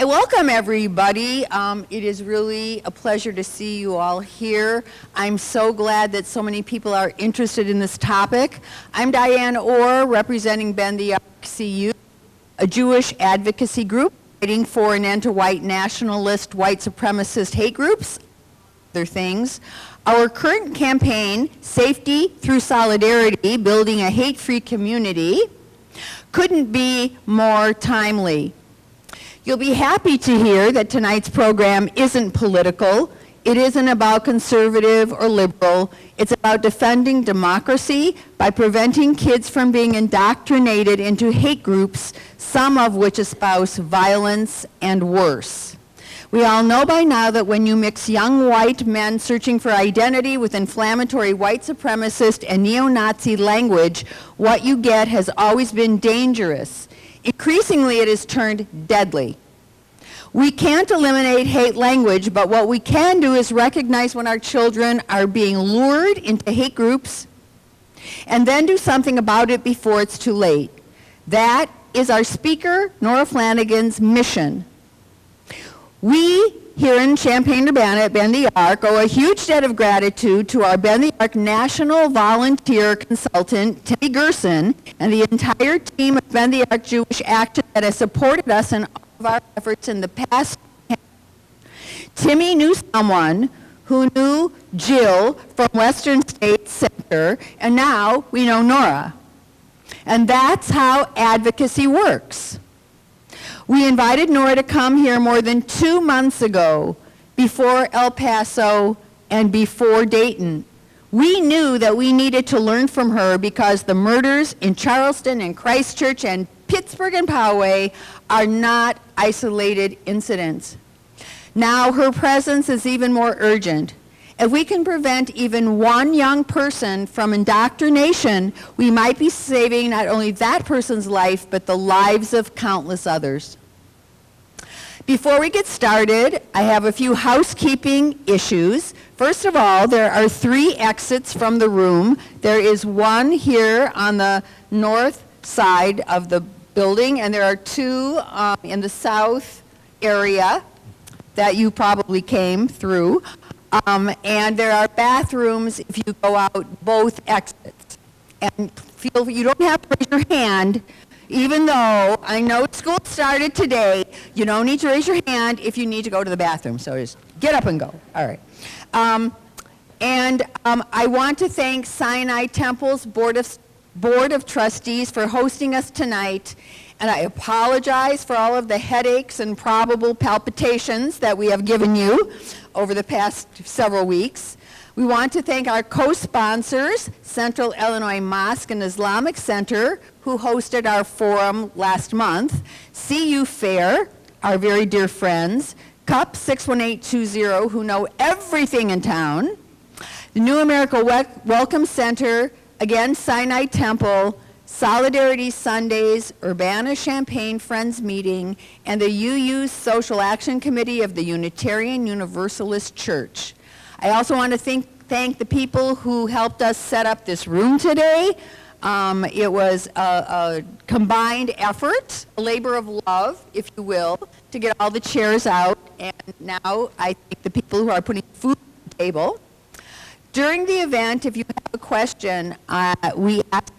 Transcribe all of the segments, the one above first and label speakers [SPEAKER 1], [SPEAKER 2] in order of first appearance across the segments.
[SPEAKER 1] Hey, welcome everybody. It is really a pleasure to see you all here. I'm so glad that so many people are interested in this topic. I'm Diane Orr, representing Bend the Arc CU, a Jewish advocacy group fighting for an end to white nationalist, white supremacist hate groups, other things. Our current campaign, Safety Through Solidarity, Building a Hate-Free Community, couldn't be more timely. You'll be happy to hear that tonight's program isn't political. It isn't about conservative or liberal. It's about defending democracy by preventing kids from being indoctrinated into hate groups, some of which espouse violence and worse. We all know by now that when you mix young white men searching for identity with inflammatory white supremacist and neo-Nazi language, what you get has always been dangerous. Increasingly, it has turned deadly. We can't eliminate hate language, but what we can do is recognize when our children are being lured into hate groups and then do something about it before it's too late. That is our speaker, Nora Flanagan's mission. We here in Champaign-Urbana at Bend the Arc owe a huge debt of gratitude to our Bend the Arc National Volunteer Consultant, Timmy Gerson, and the entire team of Bend the Arc Jewish Action that has supported us in all of our efforts in the past. Timmy knew someone who knew Jill from Western State Center, and now we know Nora. And that's how advocacy works. We invited Nora to come here more than 2 months ago, before El Paso and before Dayton. We knew that we needed to learn from her because the murders in Charleston and Christchurch and Pittsburgh and Poway are not isolated incidents. Now her presence is even more urgent. If we can prevent even one young person from indoctrination, we might be saving not only that person's life, but the lives of countless others. Before we get started, I have a few housekeeping issues. First of all, there are 3 exits from the room. There is one here on the north side of the building, and there are 2 in the south area that you probably came through. And there are bathrooms if you go out both exits. And you don't have to raise your hand, even though I know school started today. You don't need to raise your hand if you need to go to the bathroom. So just get up and go. All right. I want to thank Sinai Temple's Board of Trustees for hosting us tonight. And I apologize for all of the headaches and probable palpitations that we have given you over the past several weeks. We want to thank our co-sponsors, Central Illinois Mosque and Islamic Center, who hosted our forum last month, CU Fair, our very dear friends, CUP 61820, who know everything in town, the New America Welcome Center, again, Sinai Temple, Solidarity Sundays, Urbana-Champaign Friends Meeting, and the UU Social Action Committee of the Unitarian Universalist Church. I also want to thank the people who helped us set up this room today. It was a combined effort, a labor of love, if you will, to get all the chairs out. And now I thank the people who are putting food on the table. During the event, if you have a question, we ask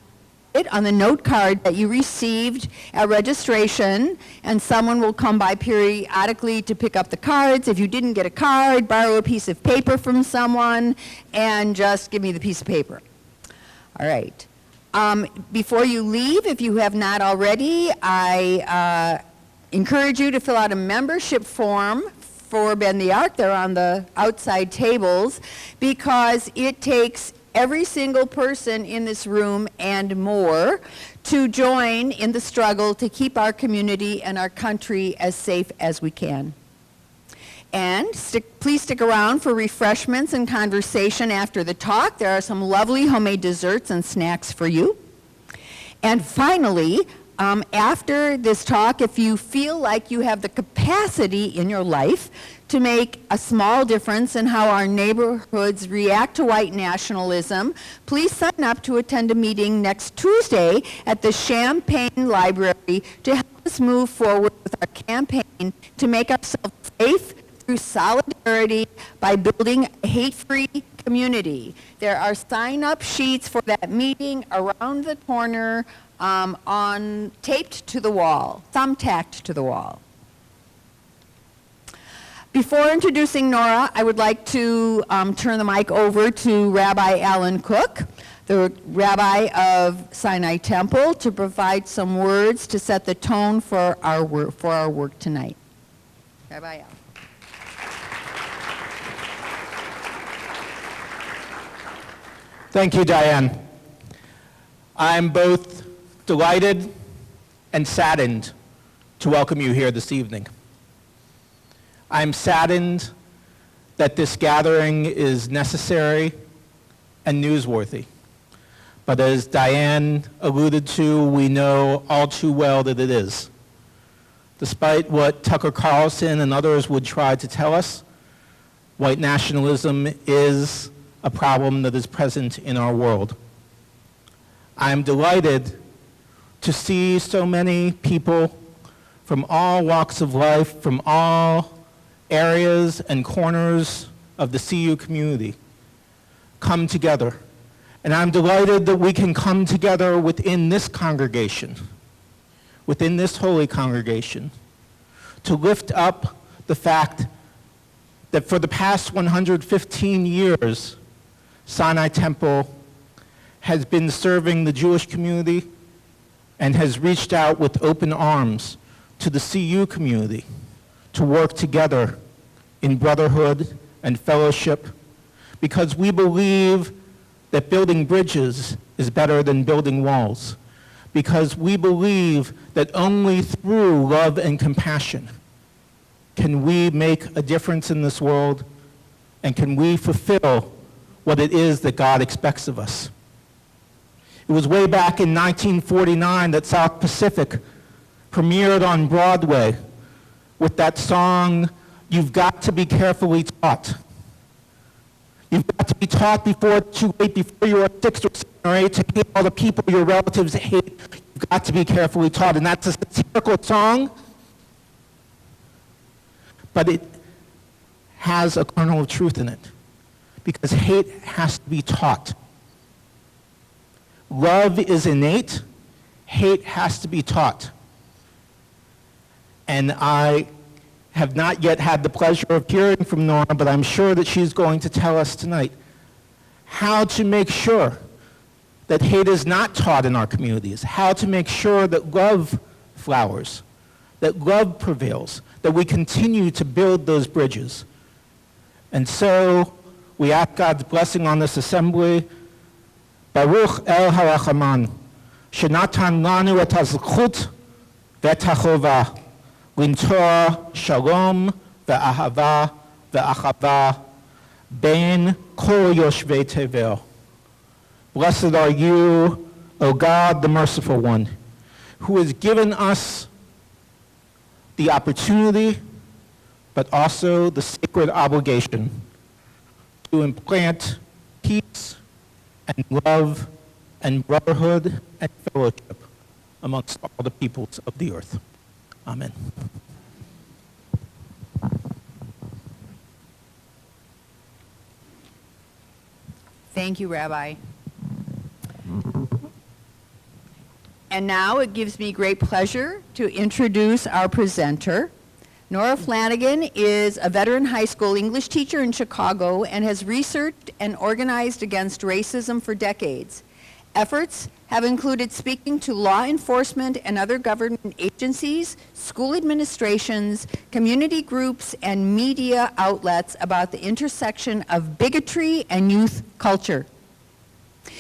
[SPEAKER 1] it on the note card that you received at registration, and someone will come by periodically to pick up the cards. If you didn't get a card, borrow a piece of paper from someone and just give me the piece of paper. All right. Before you leave, if you have not already, I encourage you to fill out a membership form for Bend the Arc. They're on the outside tables, because it takes every single person in this room and more to join in the struggle to keep our community and our country as safe as we can. And please stick around for refreshments and conversation after the talk. There are some lovely homemade desserts and snacks for you. And finally, after this talk, if you feel like you have the capacity in your life to make a small difference in how our neighborhoods react to white nationalism, please sign up to attend a meeting next Tuesday at the Champaign Library to help us move forward with our campaign to make ourselves safe through solidarity by building a hate-free community. There are sign-up sheets for that meeting around the corner, taped to the wall, thumbtacked to the wall. Before introducing Nora, I would like to turn the mic over to Rabbi Alan Cook, the Rabbi of Sinai Temple, to provide some words to set the tone for our work tonight. Rabbi Alan.
[SPEAKER 2] Thank you, Diane. I'm both delighted and saddened to welcome you here this evening. I'm saddened that this gathering is necessary and newsworthy. But as Diane alluded to, we know all too well that it is. Despite what Tucker Carlson and others would try to tell us, white nationalism is a problem that is present in our world. I'm delighted to see so many people from all walks of life, from all areas and corners of the CU community come together. And I'm delighted that we can come together within this congregation, within this holy congregation, to lift up the fact that for the past 115 years, Sinai Temple has been serving the Jewish community and has reached out with open arms to the CU community to work together in brotherhood and fellowship, because we believe that building bridges is better than building walls, because we believe that only through love and compassion can we make a difference in this world, and can we fulfill what it is that God expects of us. It was way back in 1949 that South Pacific premiered on Broadway with that song, "You've Got to Be Carefully Taught." You've got to be taught before it's too late, before you are 6 or 7 or 8, to hate all the people your relatives hate. You've got to be carefully taught. And that's a satirical song, but it has a kernel of truth in it, because hate has to be taught. Love is innate. Hate has to be taught. And I have not yet had the pleasure of hearing from Nora, but I'm sure that she's going to tell us tonight how to make sure that hate is not taught in our communities, how to make sure that love flowers, that love prevails, that we continue to build those bridges. And so we ask God's blessing on this assembly. Baruch El Harachaman, Shenatan Lanu et HaZchut ve'et HaChova, Lintor Shalom ve'ahava ve'achava ben kol yoshvei tevel. Blessed are you, O God, the merciful one, who has given us the opportunity, but also the sacred obligation to implant peace and love and brotherhood and fellowship amongst all the peoples of the earth. Amen.
[SPEAKER 1] Thank you, Rabbi. And now it gives me great pleasure to introduce our presenter. Nora Flanagan is a veteran high school English teacher in Chicago and has researched and organized against racism for decades. Efforts have included speaking to law enforcement and other government agencies, school administrations, community groups, and media outlets about the intersection of bigotry and youth culture.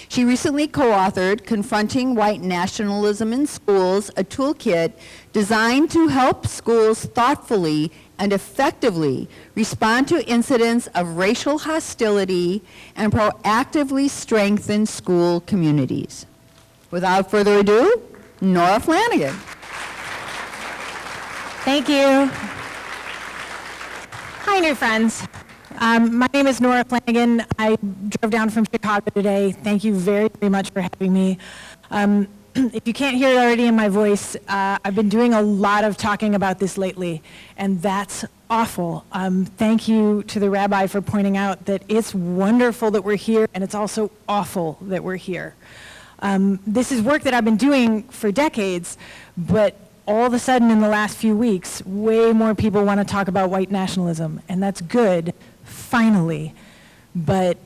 [SPEAKER 1] She recently co-authored Confronting White Nationalism in Schools, a toolkit designed to help schools thoughtfully and effectively respond to incidents of racial hostility and proactively strengthen school communities. Without further ado, Nora Flanagan.
[SPEAKER 3] Thank you. Hi, new friends. My name is Nora Flanagan. I drove down from Chicago today. Thank you very, very much for having me. if you can't hear it already in my voice, I've been doing a lot of talking about this lately, and that's awful. Thank you to the rabbi for pointing out that it's wonderful that we're here, and it's also awful that we're here. This is work that I've been doing for decades, but all of a sudden in the last few weeks, way more people want to talk about white nationalism, and that's good, finally, but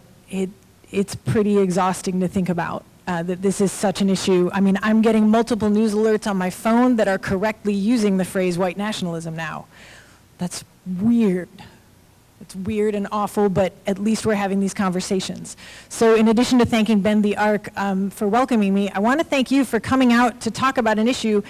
[SPEAKER 3] it's pretty exhausting to think about. That this is such an issue. I mean, I'm getting multiple news alerts on my phone that are correctly using the phrase white nationalism now. That's weird. It's weird and awful, but at least we're having these conversations. So in addition to thanking Ben the Ark for welcoming me, I want to thank you for coming out to talk about an issue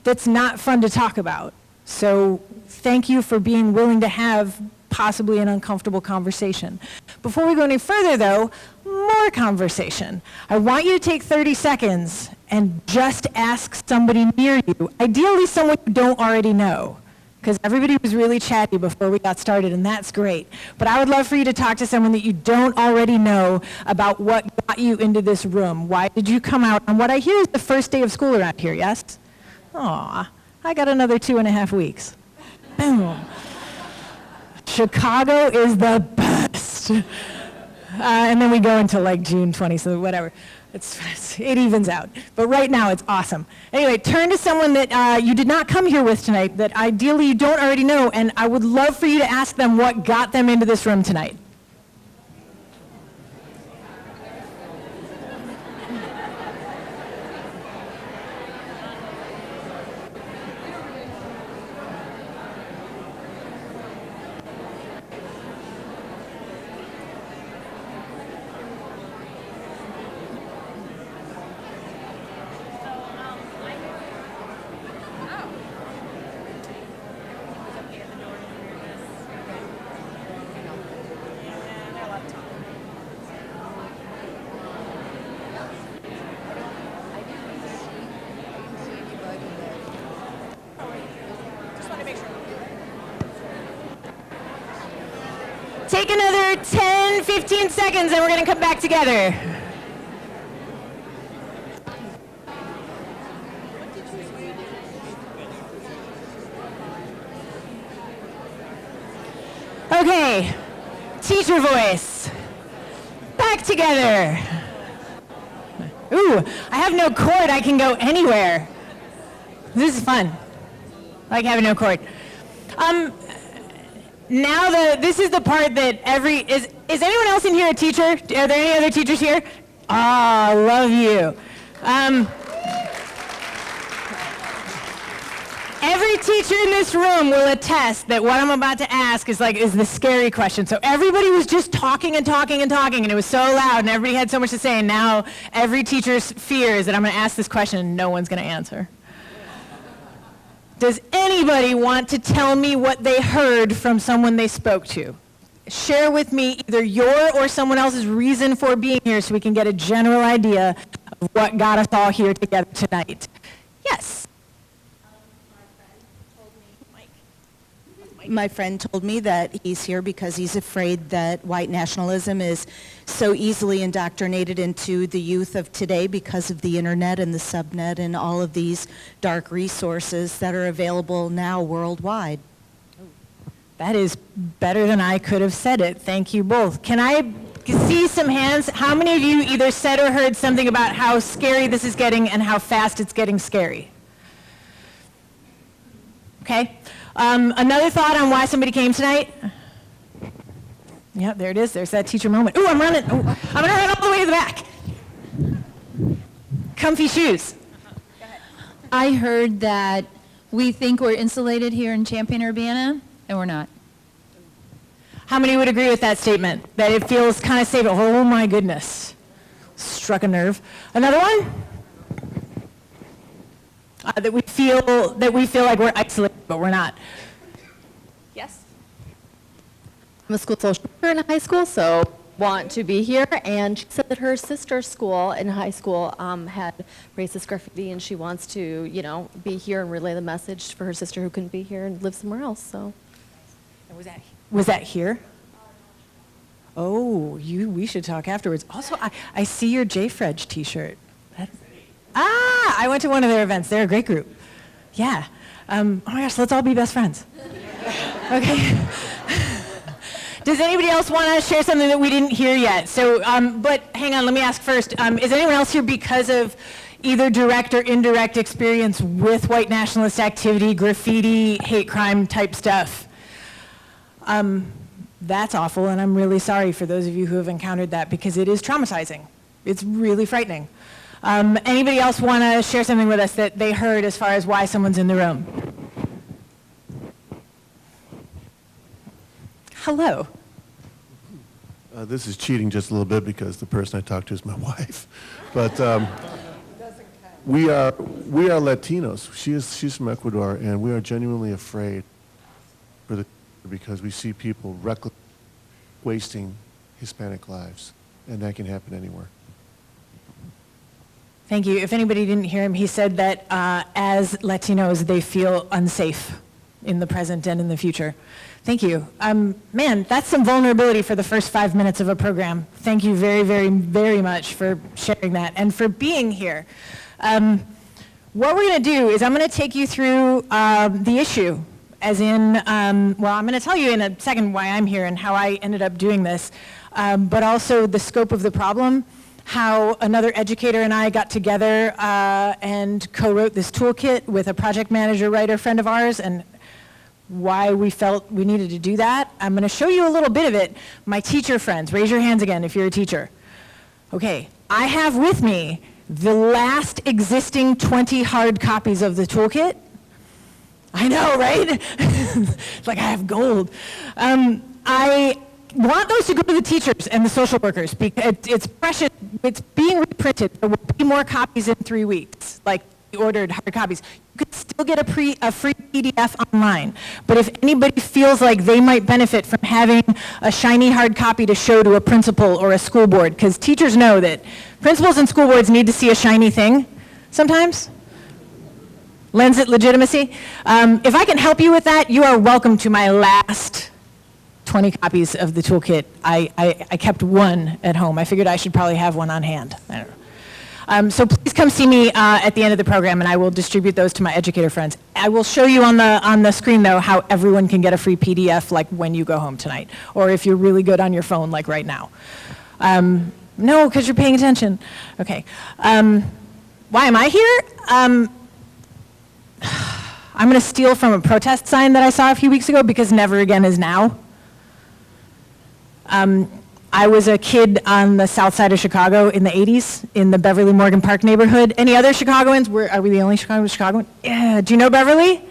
[SPEAKER 3] that's not fun to talk about. So thank you for being willing to have possibly an uncomfortable conversation. Before we go any further, though, more conversation. I want you to take 30 seconds and just ask somebody near you, ideally someone you don't already know, because everybody was really chatty before we got started, and that's great. But I would love for you to talk to someone that you don't already know about what got you into this room. Why did you come out? And what I hear is the first day of school around here, yes? Aw, I got another 2.5 weeks. Boom. Chicago is the best. And then we go until like June 20th, so whatever. It evens out. But right now, it's awesome. Anyway, turn to someone that you did not come here with tonight, that ideally you don't already know, and I would love for you to ask them what got them into this room tonight. Take another 10, 15 seconds, and we're going to come back together. Okay, teacher voice. Back together. Ooh, I have no cord. I can go anywhere. This is fun. I like having no cord. Now this is the part that is anyone else in here a teacher? Are there any other teachers here? Ah, love you. Every teacher in this room will attest that what I'm about to ask is the scary question. So everybody was just talking and talking and talking, and it was so loud, and everybody had so much to say, and now every teacher's fear is that I'm going to ask this question and no one's going to answer. Does anybody want to tell me what they heard from someone they spoke to? Share with me either your or someone else's reason for being here so we can get a general idea of what got us all here together tonight. Yes.
[SPEAKER 4] My friend told me that he's here because he's afraid that white nationalism is so easily indoctrinated into the youth of today because of the internet and the subnet and all of these dark resources that are available now worldwide.
[SPEAKER 3] That is better than I could have said it. Thank you both. Can I see some hands? How many of you either said or heard something about how scary this is getting and how fast it's getting scary? Okay. Another thought on why somebody came tonight? Yeah, there it is. There's that teacher moment. Ooh, I'm running. Ooh, I'm going to run all the way to the back. Comfy shoes.
[SPEAKER 5] I heard that we think we're insulated here in Champaign-Urbana, and we're not.
[SPEAKER 3] How many would agree with that statement? That it feels kind of safe? Oh my goodness. Struck a nerve. Another one? That we feel like we're isolated, but we're not.
[SPEAKER 6] Yes. I'm a school social worker in high school, so want to be here. And she said that her sister's school in high school had racist graffiti, and she wants to, be here and relay the message for her sister who couldn't be here and live somewhere else. So.
[SPEAKER 3] Was that here? Oh, we should talk afterwards. Also, I see your JFredge t-shirt. I went to one of their events. They're a great group. Yeah. Oh my gosh, let's all be best friends. Okay. Does anybody else want to share something that we didn't hear yet? So, but hang on, let me ask first. Is anyone else here because of either direct or indirect experience with white nationalist activity, graffiti, hate crime type stuff? That's awful, and I'm really sorry for those of you who have encountered that because it is traumatizing. It's really frightening. Anybody else want to share something with us that they heard as far as why someone's in the room? Hello.
[SPEAKER 7] This is cheating just a little bit because the person I talked to is my wife. But we are Latinos. She's from Ecuador, and we are genuinely afraid for the because we see people recklessly wasting Hispanic lives, and that can happen anywhere.
[SPEAKER 3] Thank you. If anybody didn't hear him, he said that as Latinos, they feel unsafe in the present and in the future. Thank you. Man, that's some vulnerability for the first 5 minutes of a program. Thank you very, very, very much for sharing that and for being here. What we're going to do is I'm going to take you through the issue, as in, well, I'm going to tell you in a second why I'm here and how I ended up doing this, but also the scope of the problem, how another educator and I got together and co-wrote this toolkit with a project manager writer friend of ours, and why we felt we needed to do that. I'm going to show you a little bit of it. My teacher friends, raise your hands again if you're a teacher. Okay, I have with me the last existing 20 hard copies of the toolkit. I know, right? It's like I have gold. I want those to go to the teachers and the social workers because it's precious. It's being reprinted. There will be more copies in 3 weeks, like ordered hard copies. You could still get a free PDF online. But if anybody feels like they might benefit from having a shiny hard copy to show to a principal or a school board, because teachers know that principals and school boards need to see a shiny thing sometimes, lends it legitimacy. If I can help you with that, you are welcome to my last 20 copies of the toolkit. I kept one at home. I figured I should probably have one on hand. I don't know. So please come see me at the end of the program, and I will distribute those to my educator friends. I will show you on the screen, though, how everyone can get a free PDF, like when you go home tonight, or if you're really good on your phone, like right now. No, because you're paying attention. Okay. Why am I here? I'm going to steal from a protest sign that I saw a few weeks ago, because never again is now. I was a kid on the south side of Chicago in the 80s, in the Beverly Morgan Park neighborhood. Any other Chicagoans? Are we the only Chicagoan? Yeah, do you know Beverly?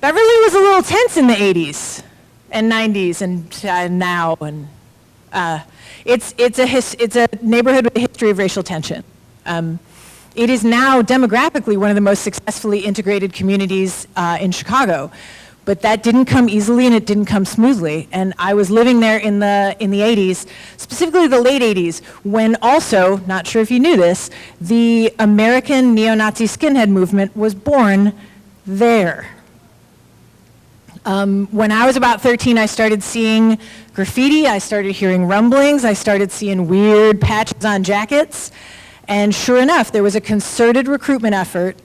[SPEAKER 3] Beverly was a little tense in the 80s and 90s and now. And it's a neighborhood with a history of racial tension. It is now demographically one of the most successfully integrated communities in Chicago. But that didn't come easily and it didn't come smoothly. And I was living there in the 80s, specifically the late 80s, when also, not sure if you knew this, the American neo-Nazi skinhead movement was born there. When I was about 13, I started seeing graffiti, I started hearing rumblings, I started seeing weird patches on jackets. And sure enough, there was a concerted recruitment effort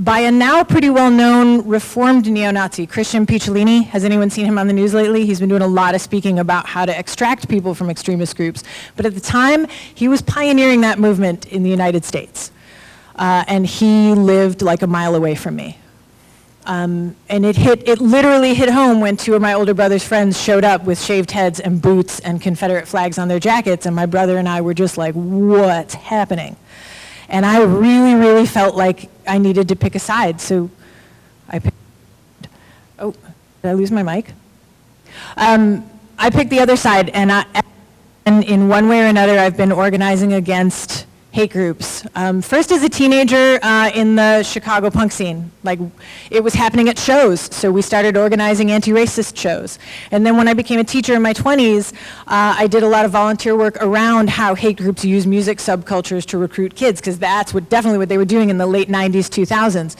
[SPEAKER 3] by a now pretty well-known reformed neo-Nazi, Christian Picciolini. Has anyone seen him on the news lately? He's been doing a lot of speaking about how to extract people from extremist groups. But at the time, he was pioneering that movement in the United States. And he lived like a mile away from me. And it literally hit home when two of my older brother's friends showed up with shaved heads and boots and Confederate flags on their jackets, and my brother and I were just like, what's happening? And I really, really felt like I needed to pick a side, so I picked, oh, did I lose my mic? I picked the other side, and in one way or another, I've been organizing against hate groups. First as a teenager in the Chicago punk scene. Like, it was happening at shows, so we started organizing anti-racist shows. And then when I became a teacher in my 20s, I did a lot of volunteer work around how hate groups use music subcultures to recruit kids, because that's definitely what they were doing in the late 90s, 2000s.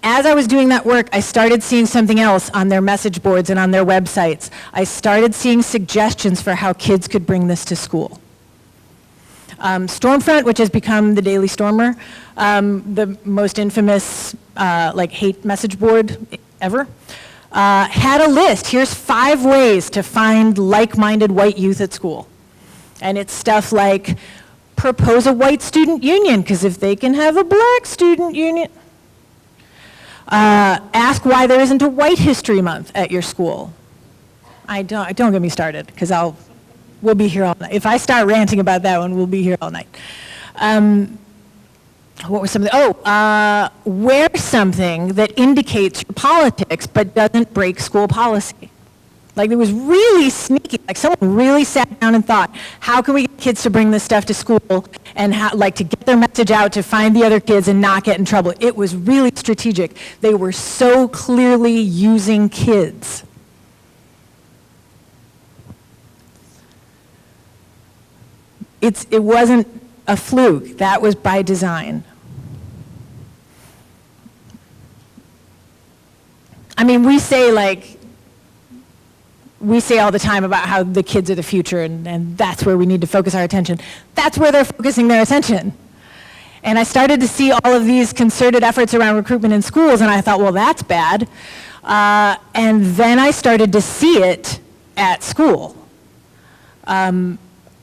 [SPEAKER 3] As I was doing that work, I started seeing something else on their message boards and on their websites. I started seeing suggestions for how kids could bring this to school. Stormfront, which has become the Daily Stormer, the most infamous hate message board ever, had a list. Here's 5 ways to find like-minded white youth at school. And it's stuff like, propose a white student union, because if they can have a black student union. Ask why there isn't a White History Month at your school. Don't get me started, because we'll be here all night. If I start ranting about that one, we'll be here all night. What was something? Wear something that indicates your politics but doesn't break school policy. Like, it was really sneaky. Like, someone really sat down and thought, how can we get kids to bring this stuff to school and to get their message out to find the other kids and not get in trouble. It was really strategic. They were so clearly using kids. It wasn't a fluke. That was by design. I mean, we say all the time about how the kids are the future and that's where we need to focus our attention. That's where they're focusing their attention. And I started to see all of these concerted efforts around recruitment in schools, and I thought, well, that's bad. And then I started to see it at school.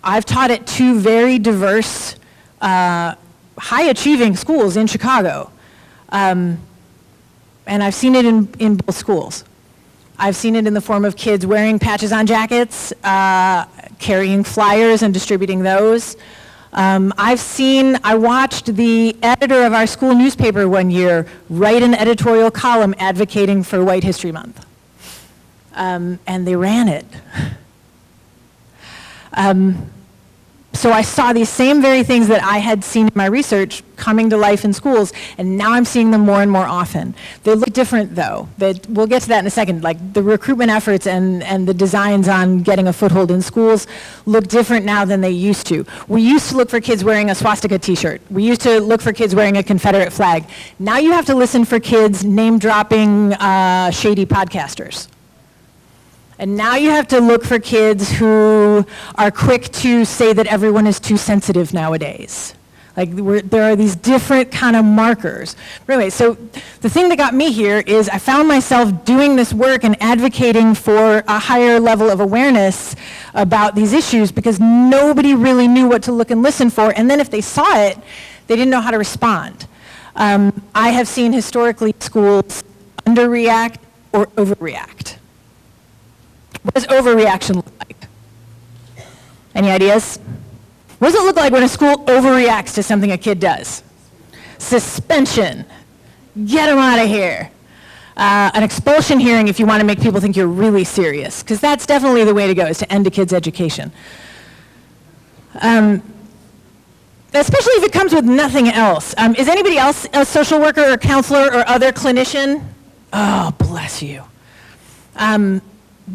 [SPEAKER 3] I've taught at 2 very diverse, high-achieving schools in Chicago. And I've seen it in both schools. I've seen it in the form of kids wearing patches on jackets, carrying flyers and distributing those. I watched the editor of our school newspaper one year write an editorial column advocating for White History Month. And they ran it. So I saw these same very things that I had seen in my research coming to life in schools, and now I'm seeing them more and more often. They look different, though. We'll get to that in a second. Like, the recruitment efforts and the designs on getting a foothold in schools look different now than they used to. We used to look for kids wearing a swastika t-shirt. We used to look for kids wearing a Confederate flag. Now you have to listen for kids name-dropping shady podcasters. And now you have to look for kids who are quick to say that everyone is too sensitive nowadays. Like, there are these different kind of markers. But anyway, so the thing that got me here is I found myself doing this work and advocating for a higher level of awareness about these issues because nobody really knew what to look and listen for. And then if they saw it, they didn't know how to respond. I have seen historically schools underreact or overreact. What does overreaction look like? Any ideas? What does it look like when a school overreacts to something a kid does? Suspension. Get them out of here. An expulsion hearing if you want to make people think you're really serious, because that's definitely the way to go, is to end a kid's education. Especially if it comes with nothing else. Is anybody else a social worker or counselor or other clinician? Oh, bless you.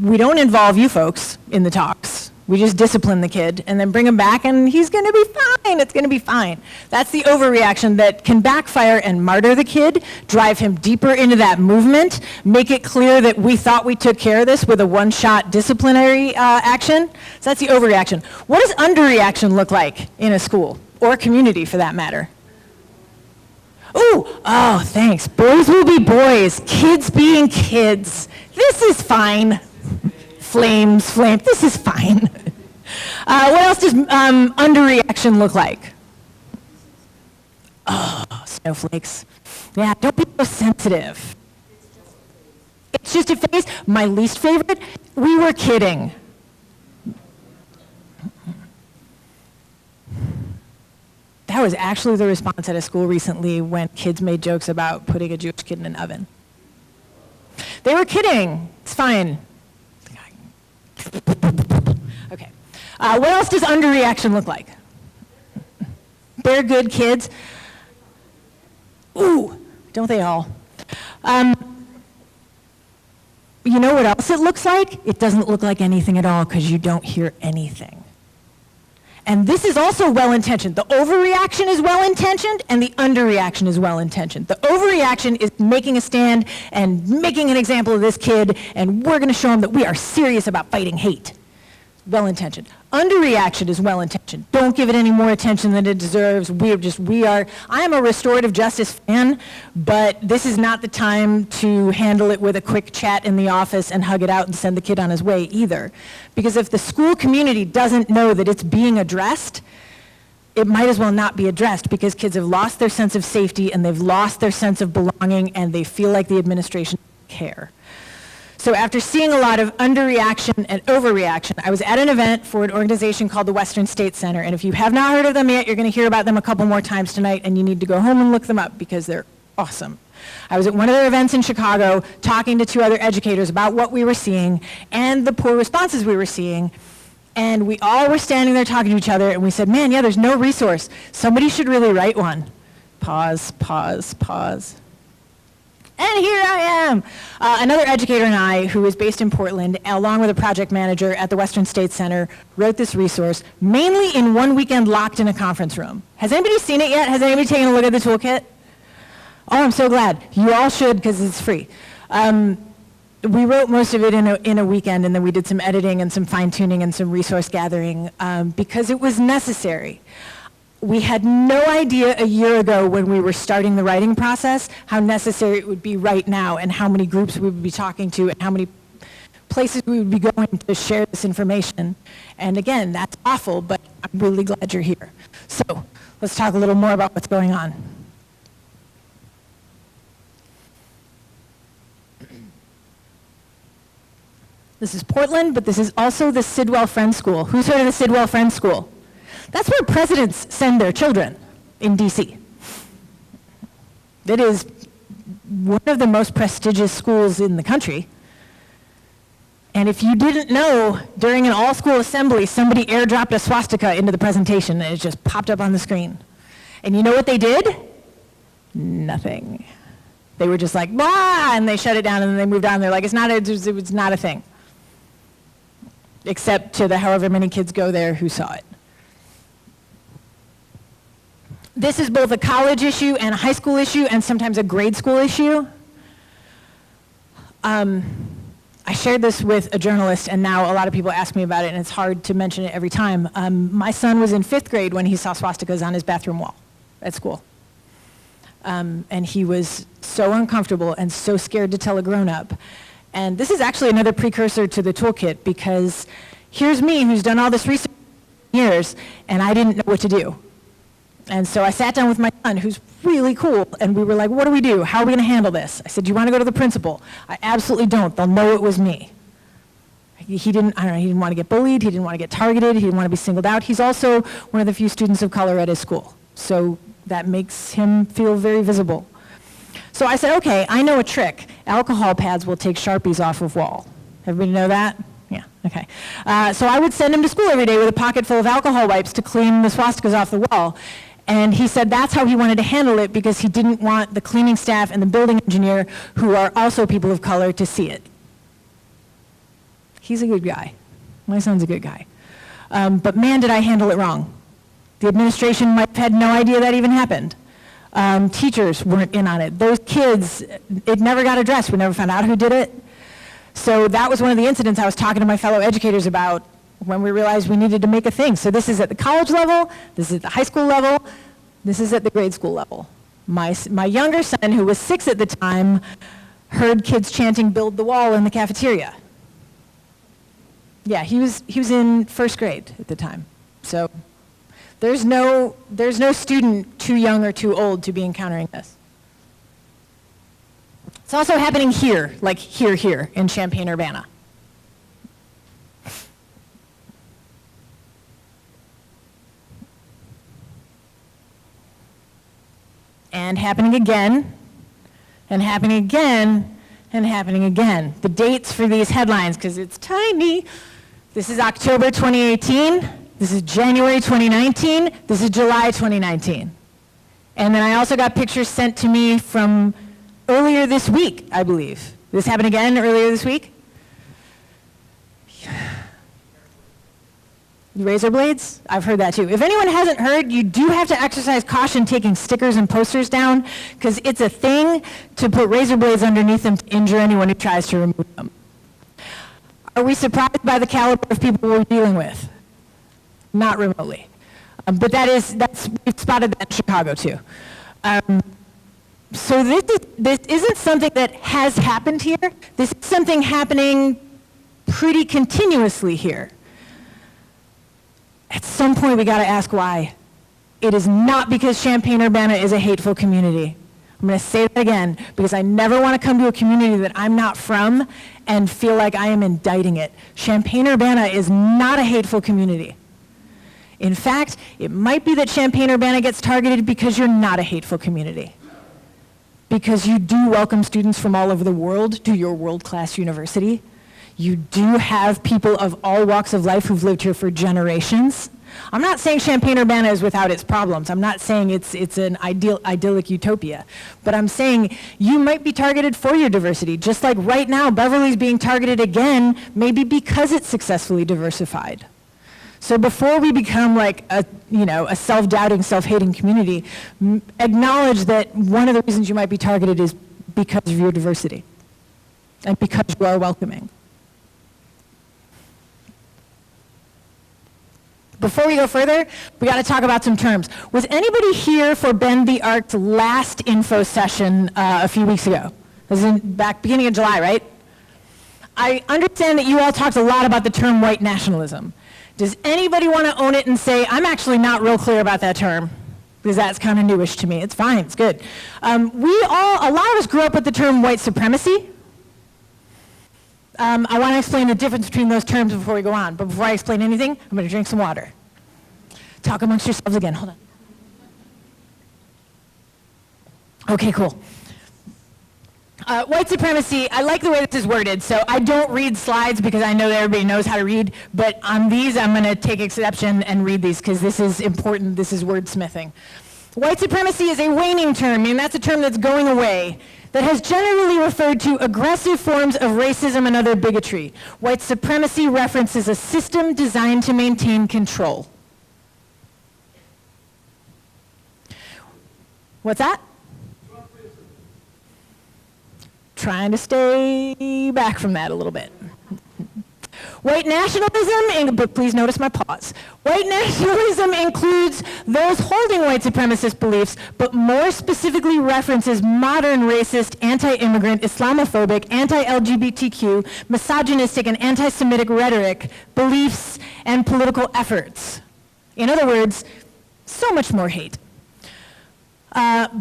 [SPEAKER 3] We don't involve you folks in the talks. We just discipline the kid and then bring him back and he's going to be fine. It's going to be fine. That's the overreaction that can backfire and martyr the kid, drive him deeper into that movement, make it clear that we thought we took care of this with a one-shot disciplinary action. So that's the overreaction. What does underreaction look like in a school or community for that matter? Oh, thanks. Boys will be boys. Kids being kids. This is fine. Flames, this is fine. What else does underreaction look like? Oh, snowflakes. Yeah, don't be so sensitive. It's just a phase. My least favorite, we were kidding. That was actually the response at a school recently when kids made jokes about putting a Jewish kid in an oven. They were kidding. It's fine. Okay. What else does underreaction look like? They're good kids. Ooh, don't they all? You know what else it looks like? It doesn't look like anything at all because you don't hear anything. And this is also well-intentioned. The overreaction is well-intentioned, and the underreaction is well-intentioned. The overreaction is making a stand and making an example of this kid, and we're going to show him that we are serious about fighting hate. Well-intentioned. Underreaction is well-intentioned. Don't give it any more attention than it deserves. I am a restorative justice fan, but this is not the time to handle it with a quick chat in the office and hug it out and send the kid on his way either. Because if the school community doesn't know that it's being addressed, it might as well not be addressed because kids have lost their sense of safety and they've lost their sense of belonging and they feel like the administration doesn't care. So after seeing a lot of underreaction and overreaction, I was at an event for an organization called the Western State Center, and if you have not heard of them yet, you're going to hear about them a couple more times tonight, and you need to go home and look them up because they're awesome. I was at one of their events in Chicago talking to 2 other educators about what we were seeing and the poor responses we were seeing, and we all were standing there talking to each other, and we said, man, yeah, there's no resource. Somebody should really write one. Pause, pause, pause. And here I am. Another educator and I, who is based in Portland, along with a project manager at the Western State Center, wrote this resource, mainly in one weekend locked in a conference room. Has anybody seen it yet? Has anybody taken a look at the toolkit? Oh, I'm so glad. You all should, because it's free. We wrote most of it in a weekend, and then we did some editing and some fine-tuning and some resource gathering because it was necessary. We had no idea a year ago when we were starting the writing process how necessary it would be right now and how many groups we would be talking to and how many places we would be going to share this information. And again, that's awful, but I'm really glad you're here. So let's talk a little more about what's going on. This is Portland, but this is also the Sidwell Friends School. Who's heard of the Sidwell Friends School? That's where presidents send their children in DC. It is one of the most prestigious schools in the country. And if you didn't know, during an all-school assembly, somebody airdropped a swastika into the presentation and it just popped up on the screen. And you know what they did? Nothing. They were just like, blah, and they shut it down and then they moved on. They're like, it was not a thing. Except to the however many kids go there who saw it. This is both a college issue and a high school issue and sometimes a grade school issue. I shared this with a journalist and now a lot of people ask me about it and it's hard to mention it every time. My son was in 5th grade when he saw swastikas on his bathroom wall at school. And he was so uncomfortable and so scared to tell a grown-up. And this is actually another precursor to the toolkit because here's me who's done all this research for years and I didn't know what to do. And so I sat down with my son, who's really cool, and we were like, what do we do? How are we going to handle this? I said, do you want to go to the principal? I absolutely don't. They'll know it was me. He didn't want to get bullied. He didn't want to get targeted. He didn't want to be singled out. He's also one of the few students of color at his school. So that makes him feel very visible. So I said, okay, I know a trick. Alcohol pads will take Sharpies off of wall. Everybody know that? Yeah, okay. So I would send him to school every day with a pocket full of alcohol wipes to clean the swastikas off the wall. And he said that's how he wanted to handle it because he didn't want the cleaning staff and the building engineer, who are also people of color, to see it. He's a good guy. My son's a good guy. But man, did I handle it wrong. The administration might have had no idea that even happened. Teachers weren't in on it. Those kids, it never got addressed. We never found out who did it. So that was one of the incidents I was talking to my fellow educators about when we realized we needed to make a thing. So this is at the college level, this is at the high school level, this is at the grade school level. My younger son, who was 6 at the time, heard kids chanting "Build the Wall" in the cafeteria. Yeah, he was in 1st grade at the time. So there's no student too young or too old to be encountering this. It's also happening here, like here in Champaign-Urbana. And happening again, and happening again, and happening again. The dates for these headlines, because it's tiny. This is October 2018. This is January 2019. This is July 2019. And then I also got pictures sent to me from earlier this week, I believe. This happened again earlier this week? Razor blades? I've heard that too. If anyone hasn't heard, you do have to exercise caution taking stickers and posters down because it's a thing to put razor blades underneath them to injure anyone who tries to remove them. Are we surprised by the caliber of people we're dealing with? Not remotely. But we've spotted that in Chicago too. So this isn't something that has happened here. This is something happening pretty continuously here. At some point, we got to ask why. It is not because Champaign-Urbana is a hateful community. I'm going to say that again, because I never want to come to a community that I'm not from and feel like I am indicting it. Champaign-Urbana is not a hateful community. In fact, it might be that Champaign-Urbana gets targeted because you're not a hateful community. Because you do welcome students from all over the world to your world-class university. You do have people of all walks of life who've lived here for generations. I'm not saying Champaign-Urbana is without its problems. I'm not saying it's an idyllic utopia. But I'm saying you might be targeted for your diversity, just like right now Beverly's being targeted again, maybe because it's successfully diversified. So before we become like a self-doubting, self-hating community, acknowledge that one of the reasons you might be targeted is because of your diversity and because you are welcoming. Before we go further, we got to talk about some terms. Was anybody here for Bend the Arc's last info session a few weeks ago? It was beginning of July, right? I understand that you all talked a lot about the term white nationalism. Does anybody want to own it and say, I'm actually not real clear about that term? Because that's kind of newish to me. It's fine, it's good. A lot of us grew up with the term white supremacy. I want to explain the difference between those terms before we go on. But before I explain anything, I'm going to drink some water. Talk amongst yourselves again. Hold on. Okay, cool. White supremacy, I like the way this is worded, so I don't read slides because I know that everybody knows how to read, but on these I'm going to take exception and read these because this is important, this is wordsmithing. White supremacy is a waning term, and that's a term that's going away, that has generally referred to aggressive forms of racism and other bigotry. White supremacy references a system designed to maintain control. What's that? Trying to stay back from that a little bit. White nationalism, but please notice my pause. White nationalism includes those holding white supremacist beliefs, but more specifically references modern racist, anti-immigrant, Islamophobic, anti-LGBTQ, misogynistic, and anti-Semitic rhetoric, beliefs, and political efforts. In other words, so much more hate.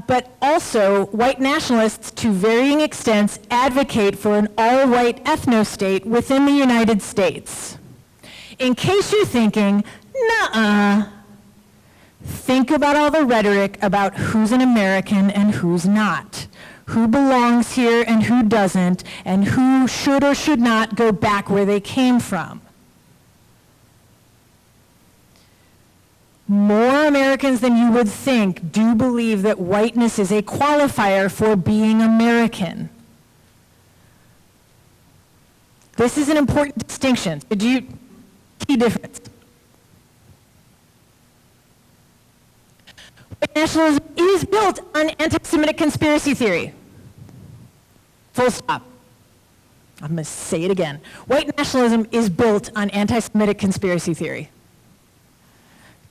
[SPEAKER 3] But also, white nationalists, to varying extents, advocate for an all-white ethno-state within the United States. In case you're thinking, nuh-uh, think about all the rhetoric about who's an American and who's not, who belongs here and who doesn't, and who should or should not go back where they came from. More Americans than you would think do believe that whiteness is a qualifier for being American. This is an important distinction. Key difference. White nationalism is built on anti-Semitic conspiracy theory. Full stop. I'm going to say it again. White nationalism is built on anti-Semitic conspiracy theory.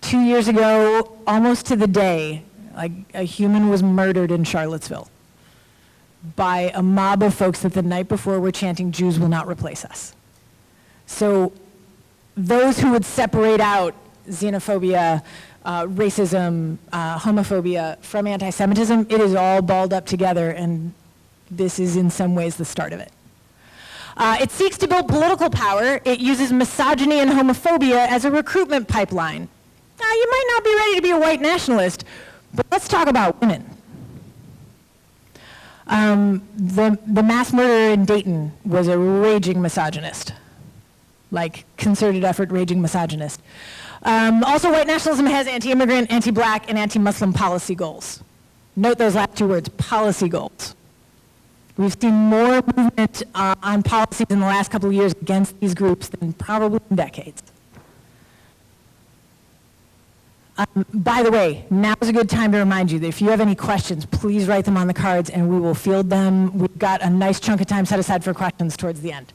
[SPEAKER 3] 2 years ago, almost to the day, a human was murdered in Charlottesville by a mob of folks that the night before were chanting, "Jews will not replace us." So those who would separate out xenophobia, racism, homophobia from anti-Semitism, it is all balled up together, and this is in some ways the start of it. It seeks to build political power. It uses misogyny and homophobia as a recruitment pipeline. Now, you might not be ready to be a white nationalist, but let's talk about women. The mass murderer in Dayton was a raging misogynist, like concerted effort raging misogynist. Also, white nationalism has anti-immigrant, anti-black, and anti-Muslim policy goals. Note those last two words, policy goals. We've seen more movement on policies in the last couple of years against these groups than probably in decades. By the way, now is a good time to remind you that if you have any questions, please write them on the cards and we will field them. We've got a nice chunk of time set aside for questions towards the end.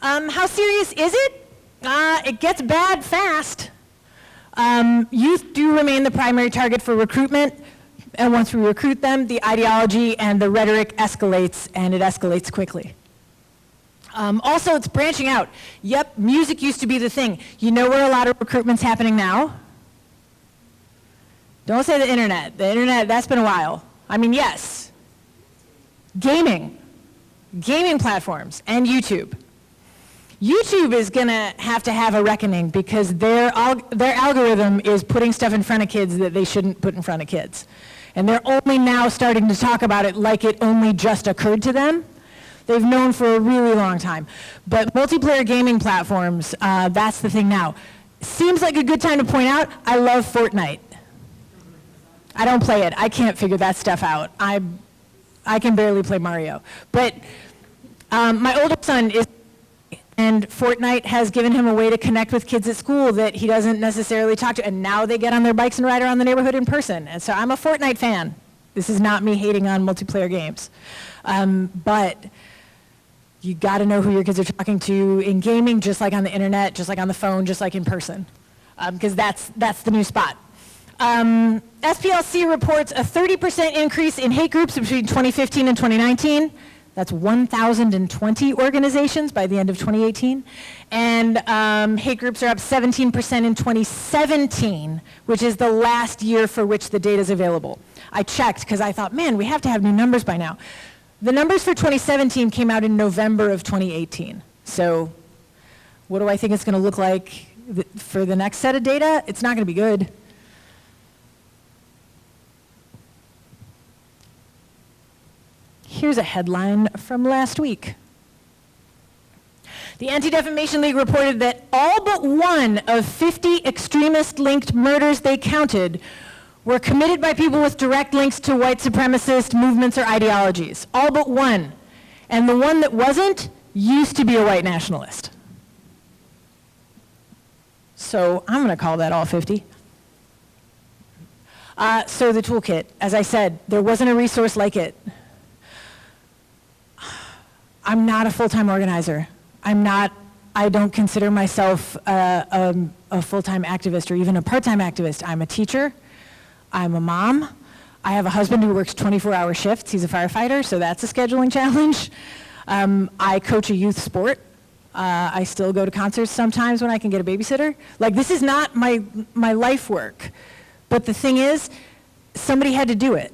[SPEAKER 3] How serious is it? It gets bad fast. Youth do remain the primary target for recruitment, and once we recruit them, the ideology and the rhetoric escalates, and it escalates quickly. Also, it's branching out. Yep, music used to be the thing. You know where a lot of recruitment's happening now? Don't say the internet. The internet, that's been a while. I mean, yes. Gaming platforms, and YouTube. YouTube is going to have a reckoning because their algorithm is putting stuff in front of kids that they shouldn't put in front of kids. And they're only now starting to talk about it like it only just occurred to them. They've known for a really long time. But multiplayer gaming platforms, that's the thing now. Seems like a good time to point out, I love Fortnite. I don't play it. I can't figure that stuff out. I can barely play Mario. But my older son is, and Fortnite has given him a way to connect with kids at school that he doesn't necessarily talk to, and now they get on their bikes and ride around the neighborhood in person. And so I'm a Fortnite fan. This is not me hating on multiplayer games. But you got to know who your kids are talking to in gaming, just like on the internet, just like on the phone, just like in person, because that's the new spot. SPLC reports a 30% increase in hate groups between 2015 and 2019. That's 1,020 organizations by the end of 2018. And hate groups are up 17% in 2017, which is the last year for which the data is available. I checked because I thought, man, we have to have new numbers by now. The numbers for 2017 came out in November of 2018. So what do I think it's going to look like for the next set of data? It's not going to be good. Here's a headline from last week. The Anti-Defamation League reported that all but one of 50 extremist-linked murders they counted were committed by people with direct links to white supremacist movements or ideologies. All but one. And the one that wasn't used to be a white nationalist. So I'm going to call that all 50. So the toolkit, as I said, there wasn't a resource like it. I'm not a full-time organizer. I don't consider myself a full-time activist or even a part-time activist. I'm a teacher. I'm a mom. I have a husband who works 24-hour shifts. He's a firefighter, so that's a scheduling challenge. I coach a youth sport. I still go to concerts sometimes when I can get a babysitter. Like, this is not my life work. But the thing is, somebody had to do it.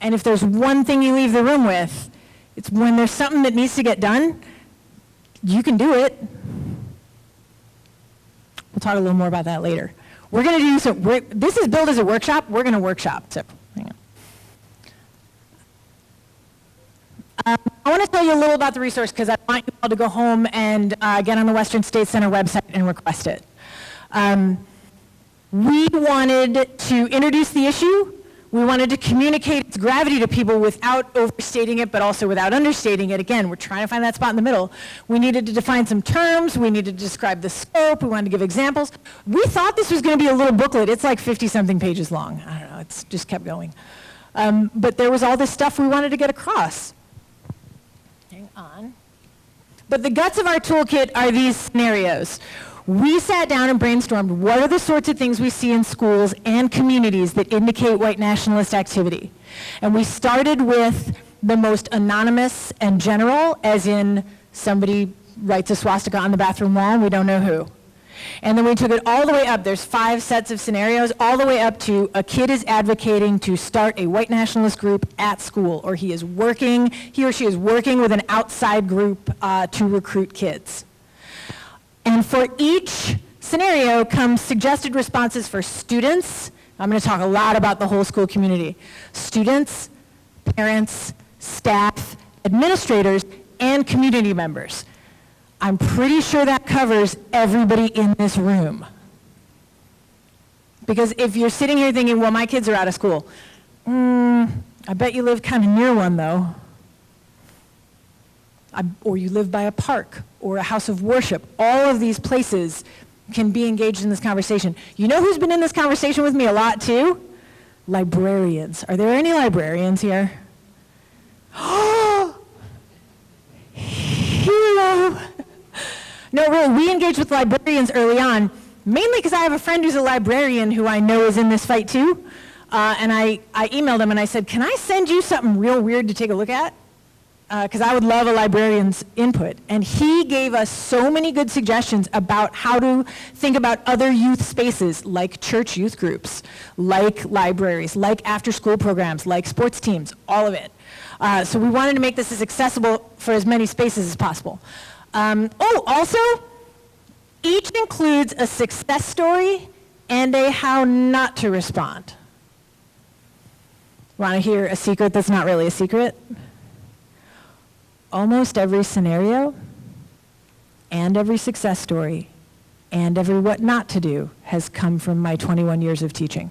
[SPEAKER 3] And if there's one thing you leave the room with, it's when there's something that needs to get done, you can do it. We'll talk a little more about that later. We're going to do some, this is billed as a workshop. We're going to workshop, so hang on. I want to tell you a little about the resource because I want you all to go home and get on the Western State Center website and request it. We wanted to introduce the issue. We wanted to communicate its gravity to people without overstating it, but also without understating it. Again, we're trying to find that spot in the middle. We needed to define some terms. We needed to describe the scope. We wanted to give examples. We thought this was going to be a little booklet. It's like 50-something pages long. I don't know. It's just kept going. But there was all this stuff we wanted to get across. Hang on. But the guts of our toolkit are these scenarios. We sat down and brainstormed what are the sorts of things we see in schools and communities that indicate white nationalist activity. And we started with the most anonymous and general, as in somebody writes a swastika on the bathroom wall and we don't know who. And then we took it all the way up. There's 5 sets of scenarios, all the way up to a kid is advocating to start a white nationalist group at school, or he or she is working with an outside group to recruit kids. And for each scenario comes suggested responses for students. I'm going to talk a lot about the whole school community. Students, parents, staff, administrators, and community members. I'm pretty sure that covers everybody in this room. Because if you're sitting here thinking, well, my kids are out of school. I bet you live kind of near one, though. Or you live by a park or a house of worship. All of these places can be engaged in this conversation. You know who's been in this conversation with me a lot too? Librarians. Are there any librarians here? No, really, we engaged with librarians early on, mainly because I have a friend who's a librarian who I know is in this fight too. And I emailed him and I said, can I send you something real weird to take a look at? Because I would love a librarian's input. And he gave us so many good suggestions about how to think about other youth spaces, like church youth groups, like libraries, like after-school programs, like sports teams, all of it. So we wanted to make this as accessible for as many spaces as possible. Also, each includes a success story and a how not to respond. Want to hear a secret that's not really a secret? Almost every scenario and every success story and every what not to do has come from my 21 years of teaching.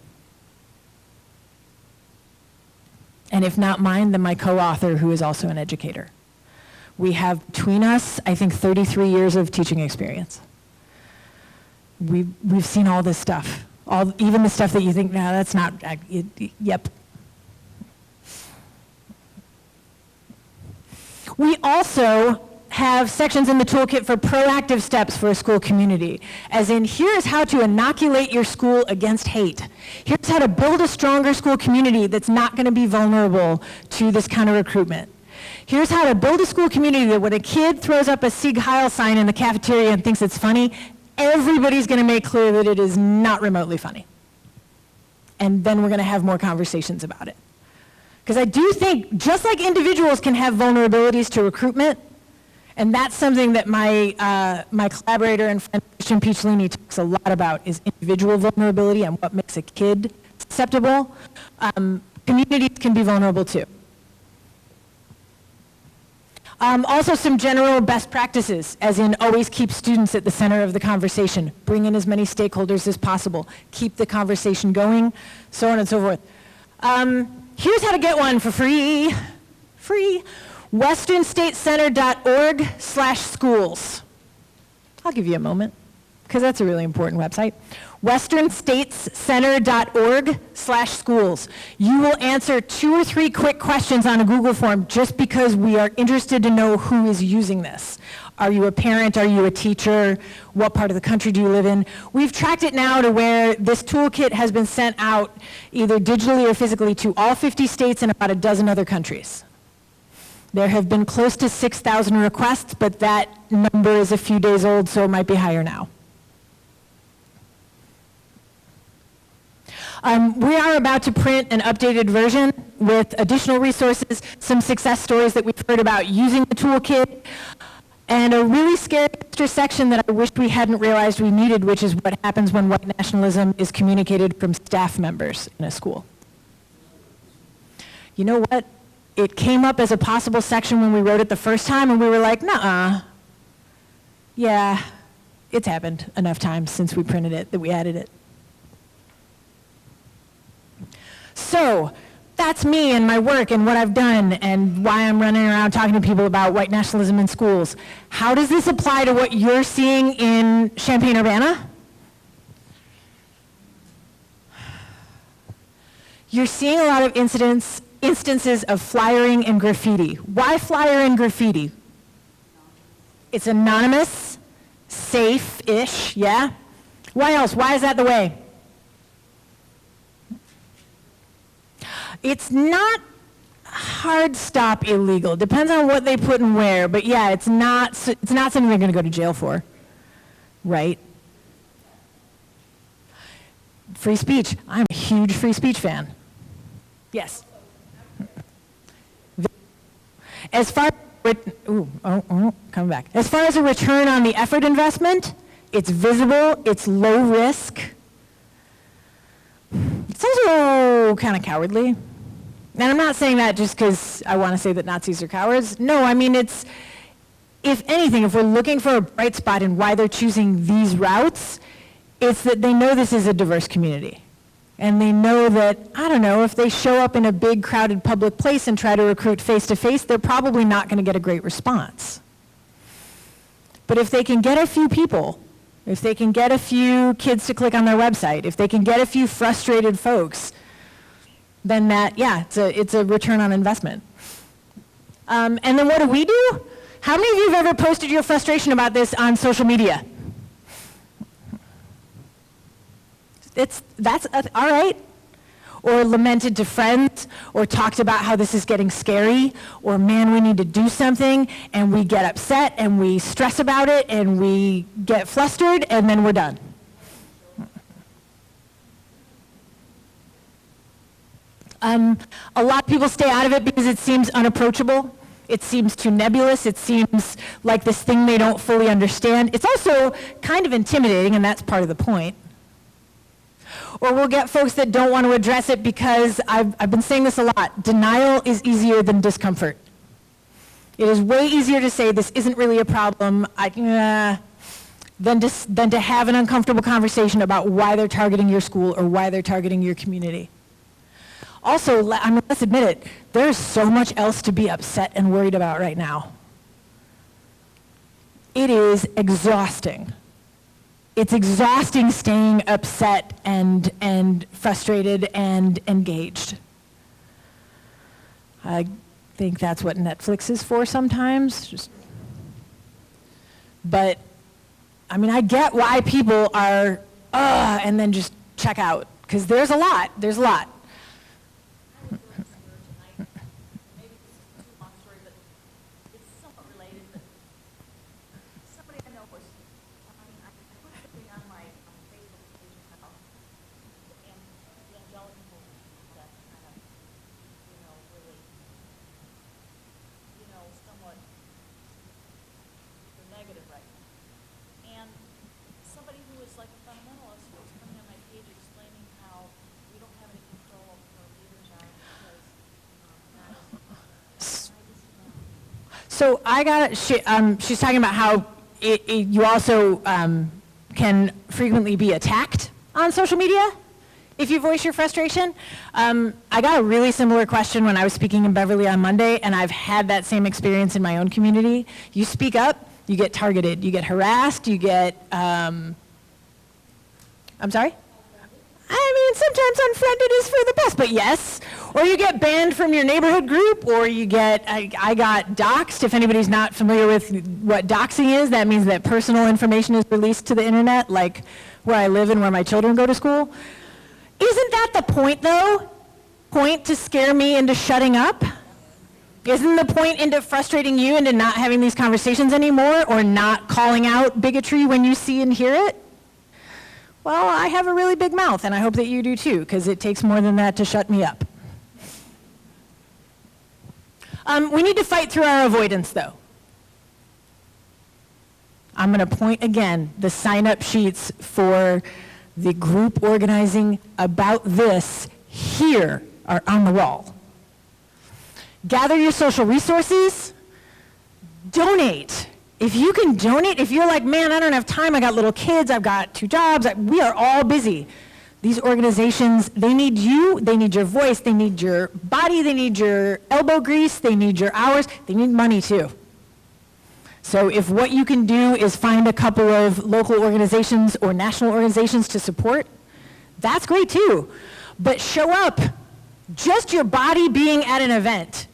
[SPEAKER 3] And if not mine, then my co-author, who is also an educator. We have between us, I think, 33 years of teaching experience. We've seen all this stuff, even the stuff that you think, no, that's not, yep. We also have sections in the toolkit for proactive steps for a school community, as in here's how to inoculate your school against hate. Here's how to build a stronger school community that's not going to be vulnerable to this kind of recruitment. Here's how to build a school community that when a kid throws up a Sieg Heil sign in the cafeteria and thinks it's funny, everybody's going to make clear that it is not remotely funny. And then we're going to have more conversations about it. Because I do think, just like individuals can have vulnerabilities to recruitment, and that's something that my collaborator and friend Christian Peachlini talks a lot about, is individual vulnerability and what makes a kid susceptible. Communities can be vulnerable too. Also some general best practices, as in always keep students at the center of the conversation, bring in as many stakeholders as possible, keep the conversation going, so on and so forth. Here's how to get one for free. westernstatecenter.org/schools. I'll give you a moment, because that's a really important website. westernstatescenter.org/schools. You will answer 2 or 3 quick questions on a Google form just because we are interested to know who is using this. Are you a parent? Are you a teacher? What part of the country do you live in? We've tracked it now to where this toolkit has been sent out either digitally or physically to all 50 states and about a dozen other countries. There have been close to 6,000 requests, but that number is a few days old, so it might be higher now. We are about to print an updated version with additional resources, some success stories that we've heard about using the toolkit, and a really scary extra section that I wish we hadn't realized we needed, which is what happens when white nationalism is communicated from staff members in a school. You know what? It came up as a possible section when we wrote it the first time, and we were like, nuh-uh. Yeah, it's happened enough times since we printed it that we added it. So, that's me and my work and what I've done and why I'm running around talking to people about white nationalism in schools. How does this apply to what you're seeing in Champaign-Urbana? You're seeing a lot of instances of flyering and graffiti. Why flyer and graffiti? It's anonymous, safe-ish, yeah? Why else? Why is that the way? It's not hard stop illegal. Depends on what they put and where, but yeah, it's not something they're going to go to jail for, right? Free speech. I'm a huge free speech fan. Yes. As far coming back. As far as a return on the effort investment, it's visible, it's low risk. It's also kind of cowardly. And I'm not saying that just because I want to say that Nazis are cowards. No, I mean, it's, if anything, if we're looking for a bright spot in why they're choosing these routes, it's that they know this is a diverse community. And they know that, I don't know, if they show up in a big crowded public place and try to recruit face-to-face, they're probably not going to get a great response. But if they can get a few people, if they can get a few kids to click on their website, if they can get a few frustrated folks, then that, yeah, it's a return on investment. And then what do? How many of you have ever posted your frustration about this on social media? That's all right. Or lamented to friends, or talked about how this is getting scary, or man, we need to do something, and we get upset, and we stress about it, and we get flustered, and then we're done. A lot of people stay out of it because it seems unapproachable. It seems too nebulous. It seems like this thing they don't fully understand. It's also kind of intimidating, and that's part of the point. Or we'll get folks that don't want to address it because I've been saying this a lot. Denial is easier than discomfort. It is way easier to say this isn't really a problem than to have an uncomfortable conversation about why they're targeting your school or why they're targeting your community. Also, let's admit it, there's so much else to be upset and worried about right now. It is exhausting. It's exhausting staying upset and frustrated and engaged. I think that's what Netflix is for sometimes. But, I mean, I get why people are, and then just check out, because there's a lot. So she's talking about how you also can frequently be attacked on social media if you voice your frustration. I got a really similar question when I was speaking in Beverly on Monday, and I've had that same experience in my own community. You speak up, you get targeted, you get harassed, you get, I'm sorry? I mean, sometimes unfriended is for the best, but yes. Or you get banned from your neighborhood group, or you get, I got doxxed. If anybody's not familiar with what doxing is, that means that personal information is released to the internet, like where I live and where my children go to school. Isn't that the point, though? Point to scare me into shutting up? Isn't the point into frustrating you into not having these conversations anymore, or not calling out bigotry when you see and hear it? Well, I have a really big mouth, and I hope that you do too, because it takes more than that to shut me up. We need to fight through our avoidance, though. I'm going to point again, the sign-up sheets for the group organizing about this here are on the wall. Gather your social resources, donate. If you can donate, if you're like, man, I don't have time, I got little kids, I've got 2 jobs, we are all busy. These organizations, they need you, they need your voice, they need your body, they need your elbow grease, they need your hours, they need money too. So if what you can do is find a couple of local organizations or national organizations to support, that's great too. But show up. Just your body being at an event.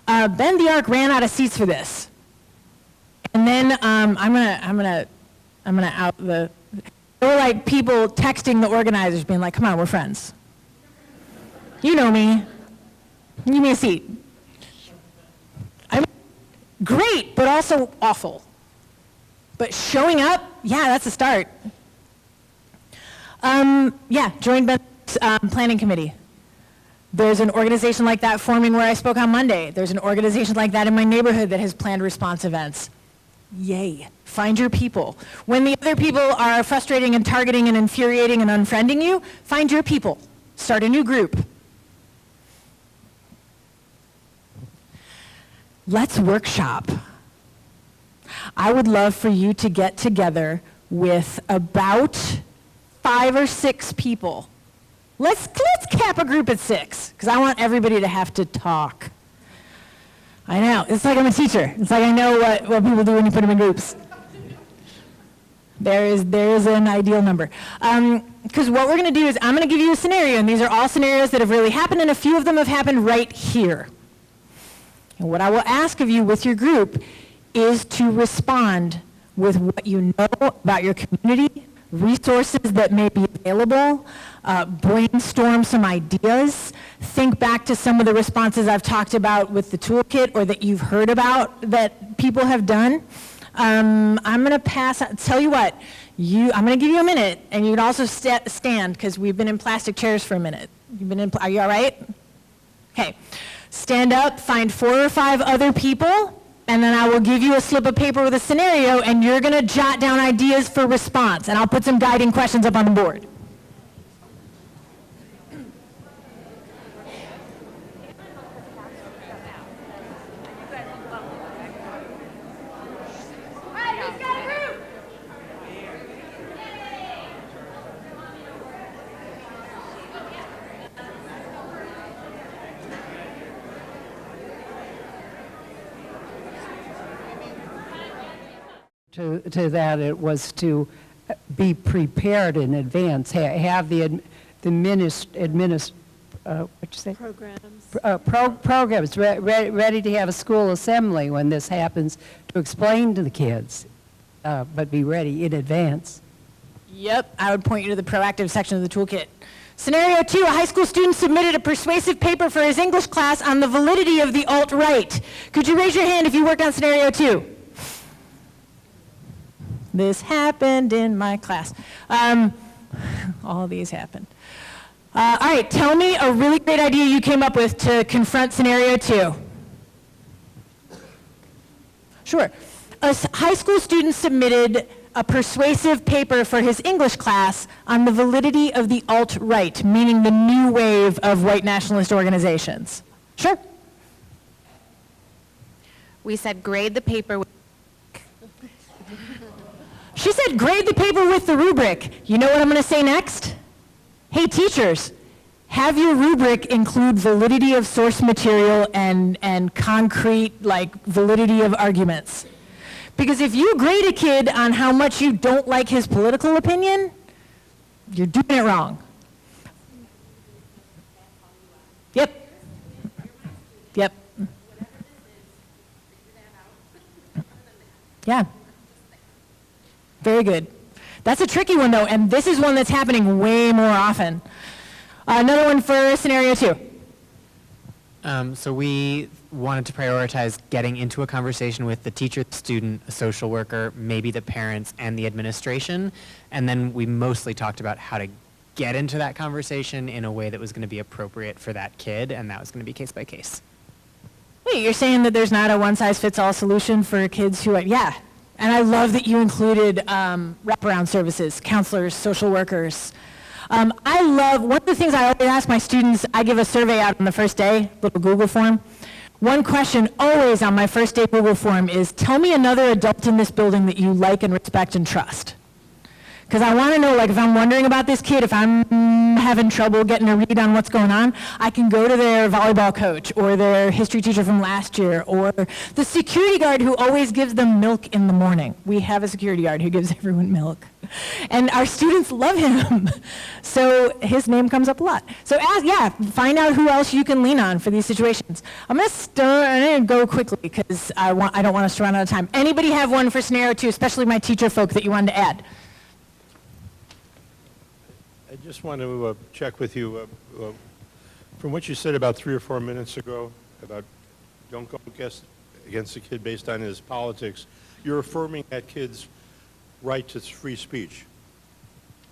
[SPEAKER 3] Bend the Arc ran out of seats for this. And then I'm gonna out the. There were like people texting the organizers, being like, "Come on, we're friends. You know me. Give me a seat." I'm great, but also awful. But showing up, yeah, that's a start. Join Ben's planning committee. There's an organization like that forming where I spoke on Monday. There's an organization like that in my neighborhood that has planned response events. Yay. Find your people. When the other people are frustrating and targeting and infuriating and unfriending you, find your people. Start a new group. Let's workshop. I would love for you to get together with about 5 or 6 people. Let's cap a group at 6, because I want everybody to have to talk. I know, it's like I'm a teacher. It's like I know what people do when you put them in groups. There is an ideal number. Because what we're going to do is I'm going to give you a scenario, and these are all scenarios that have really happened, and a few of them have happened right here. And what I will ask of you with your group is to respond with what you know about your community, resources that may be available, brainstorm some ideas, think back to some of the responses I've talked about with the toolkit or that you've heard about that people have done. I'm going to pass, tell you what, I'm going to give you a minute, and you can also stand, because we've been in plastic chairs for a minute. Are you all right? Okay. Stand up, find 4 or 5 other people, and then I will give you a slip of paper with a scenario, and you're going to jot down ideas for response, and I'll put some guiding questions up on the board.
[SPEAKER 8] To that, it was to be prepared in advance, have the programs ready to have a school assembly when this happens, to explain to the kids, but be ready in advance.
[SPEAKER 3] Yep, I would point you to the proactive section of the toolkit. Scenario 2, a high school student submitted a persuasive paper for his English class on the validity of the alt-right. Could you raise your hand if you worked on scenario 2? This happened in my class. All these happened. All right, tell me a really great idea you came up with to confront scenario 2. Sure. A high school student submitted a persuasive paper for his English class on the validity of the alt-right, meaning the new wave of white nationalist organizations. Sure.
[SPEAKER 9] We said grade the paper with
[SPEAKER 3] She said grade the paper with the rubric. You know what I'm going to say next? Hey, teachers, have your rubric include validity of source material and concrete, like, validity of arguments. Because if you grade a kid on how much you don't like his political opinion, you're doing it wrong. Yep. Yep. Yeah. Very good. That's a tricky one, though, and this is one that's happening way more often. Another one for scenario 2.
[SPEAKER 10] So we wanted to prioritize getting into a conversation with the teacher, the student, a social worker, maybe the parents, and the administration. And then we mostly talked about how to get into that conversation in a way that was going to be appropriate for that kid, and that was going to be case by case.
[SPEAKER 3] Wait, you're saying that there's not a one-size-fits-all solution for kids who, yeah. And I love that you included wraparound services, counselors, social workers. I love, one of the things I always ask my students, I give a survey out on the first day, little Google form. One question always on my first day Google form is, tell me another adult in this building that you like and respect and trust. Because I want to know, like, if I'm wondering about this kid, if I'm having trouble getting a read on what's going on, I can go to their volleyball coach or their history teacher from last year or the security guard who always gives them milk in the morning. We have a security guard who gives everyone milk. And our students love him. So his name comes up a lot. So find out who else you can lean on for these situations. I'm going to go quickly because I don't want us to run out of time. Anybody have one for scenario 2, especially my teacher folk that you wanted to add?
[SPEAKER 11] I just want to check with you, from what you said about 3 or 4 minutes ago about don't go against the kid based on his politics, you're affirming that kid's right to free speech.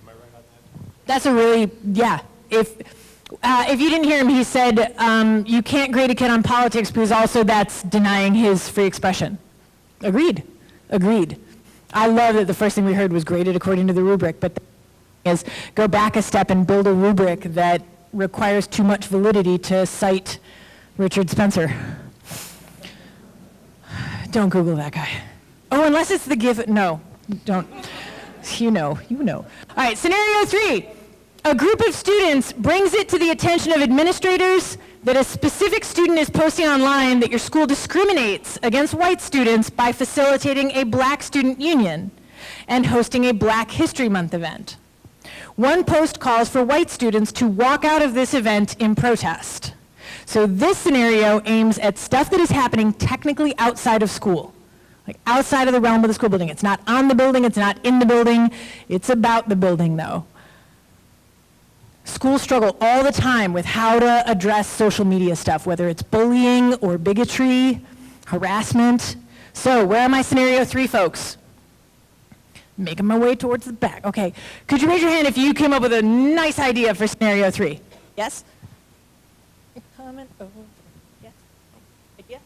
[SPEAKER 11] Am I right on that?
[SPEAKER 3] That's a really, yeah. If you didn't hear him, he said you can't grade a kid on politics because also that's denying his free expression. Agreed. I love that the first thing we heard was graded according to the rubric, but is go back a step and build a rubric that requires too much validity to cite Richard Spencer. Don't Google that guy. Oh, unless it's the gift. No, don't. You know. All right, scenario 3. A group of students brings it to the attention of administrators that a specific student is posting online that your school discriminates against white students by facilitating a black student union and hosting a Black History Month event. One post calls for white students to walk out of this event in protest. So this scenario aims at stuff that is happening technically outside of school, Like outside of the realm of the school building. It's not on the building, it's not in the building, it's about the building though. Schools struggle all the time with how to address social media stuff, whether it's bullying or bigotry, harassment. So where are my scenario 3 folks? Making my way towards the back. Okay, could you raise your hand if you came up with a nice idea for scenario 3? Yes? Comment over. Yes? Idea?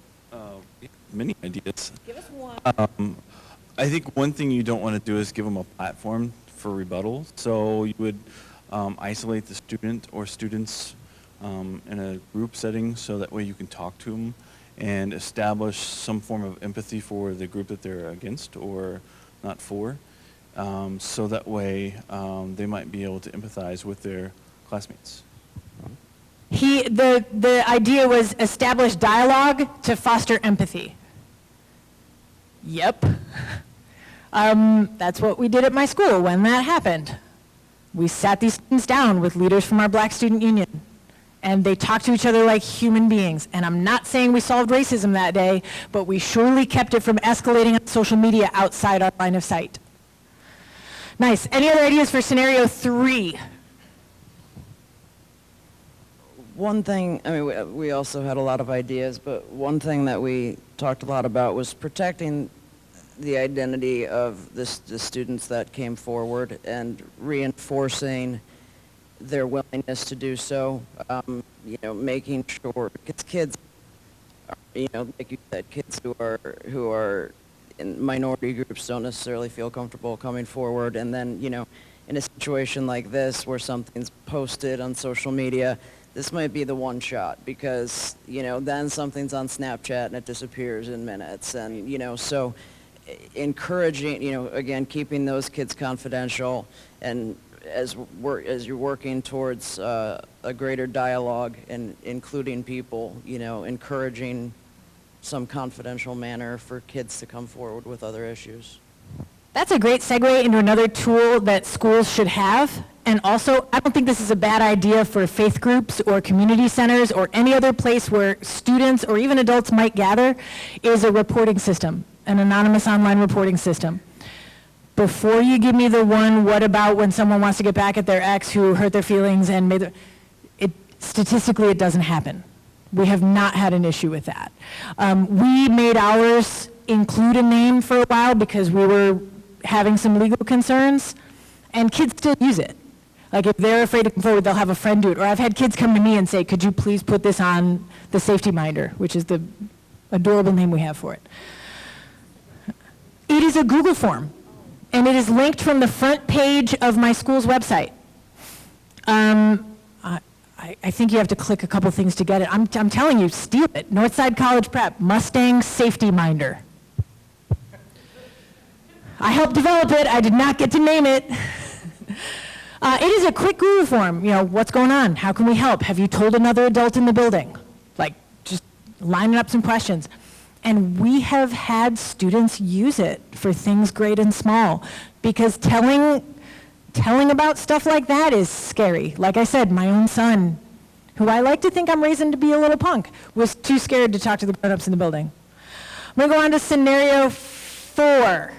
[SPEAKER 12] Many ideas.
[SPEAKER 3] Give us one.
[SPEAKER 12] I think one thing you don't want to do is give them a platform for rebuttal. So you would isolate the student or students in a group setting so that way you can talk to them and establish some form of empathy for the group that they're against or not for. So that way they might be able to empathize with their classmates.
[SPEAKER 3] The idea was establish dialogue to foster empathy. Yep. That's what we did at my school when that happened. We sat these students down with leaders from our Black Student Union, and they talked to each other like human beings. And I'm not saying we solved racism that day, but we surely kept it from escalating on social media outside our line of sight. Nice. Any other ideas for scenario 3?
[SPEAKER 13] One thing, I mean, we also had a lot of ideas, but one thing that we talked a lot about was protecting the identity of the students that came forward and reinforcing their willingness to do so. Making sure, because kids, like you said, kids who are in minority groups don't necessarily feel comfortable coming forward, and then, in a situation like this where something's posted on social media, this might be the one shot because, then something's on Snapchat and it disappears in minutes. And, so encouraging, again, keeping those kids confidential, and as you're working towards a greater dialogue and including people, encouraging some confidential manner for kids to come forward with other issues.
[SPEAKER 3] That's a great segue into another tool that schools should have. And also, I don't think this is a bad idea for faith groups or community centers or any other place where students or even adults might gather, is a reporting system, an anonymous online reporting system. Before you give me the one, what about when someone wants to get back at their ex who hurt their feelings and statistically it doesn't happen. We have not had an issue with that. We made ours include a name for a while because we were having some legal concerns, and kids still use it. Like if they're afraid to come forward, they'll have a friend do it. Or I've had kids come to me and say, could you please put this on the safety minder, which is the adorable name we have for it. It is a Google form, and it is linked from the front page of my school's website. I think you have to click a couple things to get it. I'm telling you, steal it. Northside College Prep, Mustang Safety Minder. I helped develop it. I did not get to name it. It is a quick Google form. What's going on? How can we help? Have you told another adult in the building? Like, just lining up some questions. And we have had students use it for things great and small, because telling about stuff like that is scary. Like I said, my own son, who I like to think I'm raising to be a little punk, was too scared to talk to the grown-ups in the building. I'm going to go on to scenario 4.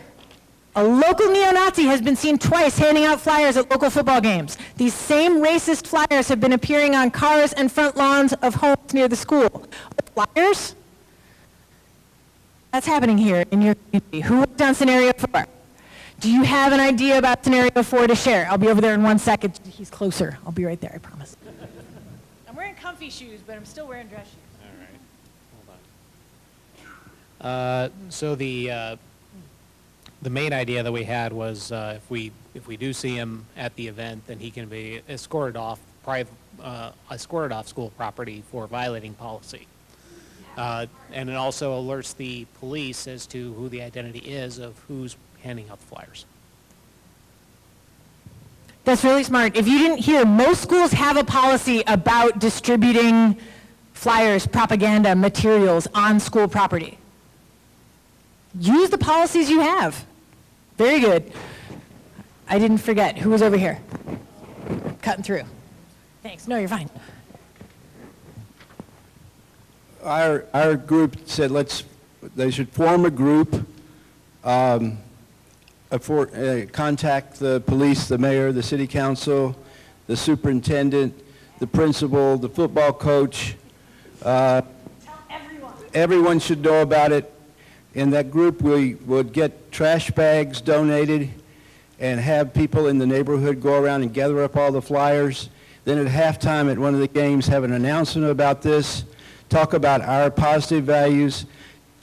[SPEAKER 3] A local neo-Nazi has been seen twice handing out flyers at local football games. These same racist flyers have been appearing on cars and front lawns of homes near the school. Flyers? That's happening here in your community. Who worked on scenario 4? Do you have an idea about scenario 4 to share? I'll be over there in 1 second. He's closer. I'll be right there, I promise. I'm wearing comfy shoes, but I'm still wearing dress shoes.
[SPEAKER 14] All right. Hold on. So the main idea that we had was if we do see him at the event, then he can be escorted off school property for violating policy. And it also alerts the police as to who the identity is of who's handing out the flyers.
[SPEAKER 3] That's really smart. If you didn't hear, most schools have a policy about distributing flyers, propaganda, materials on school property. Use the policies you have. Very good. I didn't forget. Who was over here? Cutting through. Thanks. No, you're fine.
[SPEAKER 15] Our group said they should form a group contact the police, the mayor, the city council, the superintendent, the principal, the football coach. Everyone should know about it. In that group, we would get trash bags donated and have people in the neighborhood go around and gather up all the flyers. Then at halftime at one of the games, have an announcement about this, talk about our positive values,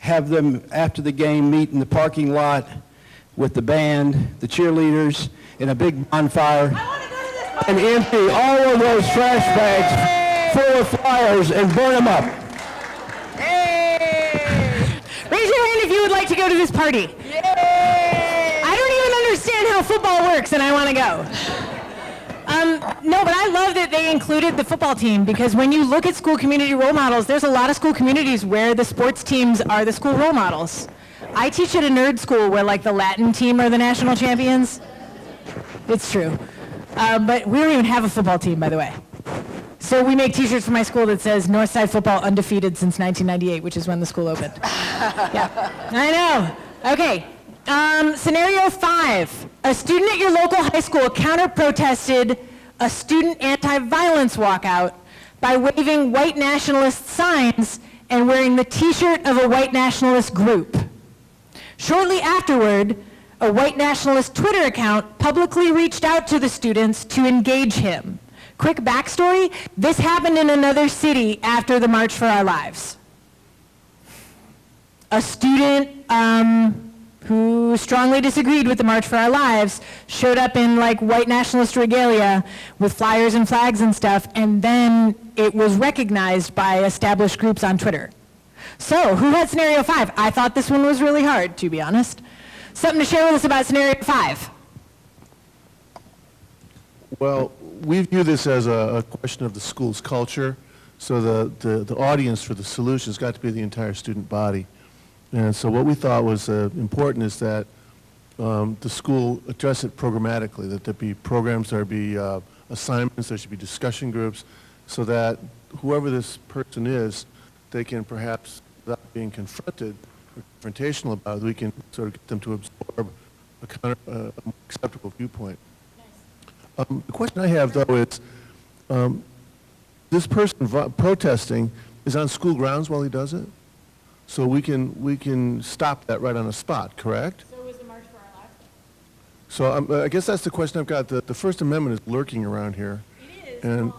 [SPEAKER 15] have them after the game meet in the parking lot with the band, the cheerleaders, in a big bonfire, and empty all of those trash bags full of flyers and burn them up.
[SPEAKER 3] Raise your hand if you would like to go to this party. I don't even understand how football works, and I want to go. No, but I love that they included the football team, because when you look at school community role models, there's a lot of school communities where the sports teams are the school role models. I teach at a nerd school where like the Latin team are the national champions. It's true. But we don't even have a football team, by the way. So we make t-shirts for my school that says Northside football undefeated since 1998, which is when the school opened. Yeah, I know. Okay. Scenario 5. A student at your local high school counter-protested a student anti-violence walkout by waving white nationalist signs and wearing the t-shirt of a white nationalist group. Shortly afterward, a white nationalist Twitter account publicly reached out to the students to engage him. Quick backstory, this happened in another city after the March for Our Lives. A student who strongly disagreed with the March for Our Lives showed up in like white nationalist regalia with flyers and flags and stuff, and then it was recognized by established groups on Twitter. So, who had scenario 5? I thought this one was really hard, to be honest. Something to share with us about scenario 5?
[SPEAKER 7] Well, we view this as a question of the school's culture, so the audience for the solution has got to be the entire student body. And so what we thought was important is that the school address it programmatically, that there be programs, there be assignments, there should be discussion groups, so that whoever this person is, they can perhaps, without being confronted or confrontational about it, we can sort of get them to absorb a more acceptable viewpoint. The question I have, though, is this person protesting is on school grounds while he does it? So we can stop that right on the spot, correct?
[SPEAKER 3] So was the March for Our Lives?
[SPEAKER 7] So I guess that's the question I've got. The First Amendment is lurking around here.
[SPEAKER 3] It is.
[SPEAKER 7] And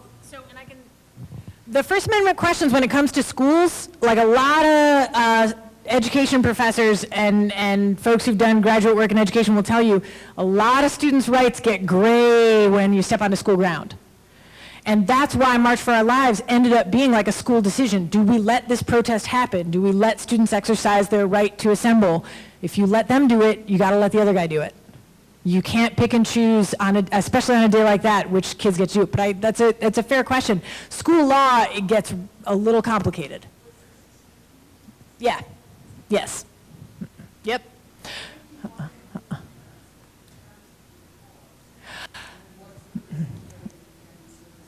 [SPEAKER 3] The First Amendment questions when it comes to schools, like a lot of education professors and folks who've done graduate work in education will tell you, a lot of students' rights get gray when you step onto school ground. And that's why March for Our Lives ended up being like a school decision. Do we let this protest happen? Do we let students exercise their right to assemble? If you let them do it, you got to let the other guy do it. You can't pick and choose, especially on a day like that, which kids get to do it. But that's a fair question. School law, it gets a little complicated. Yeah. Yes. Yep.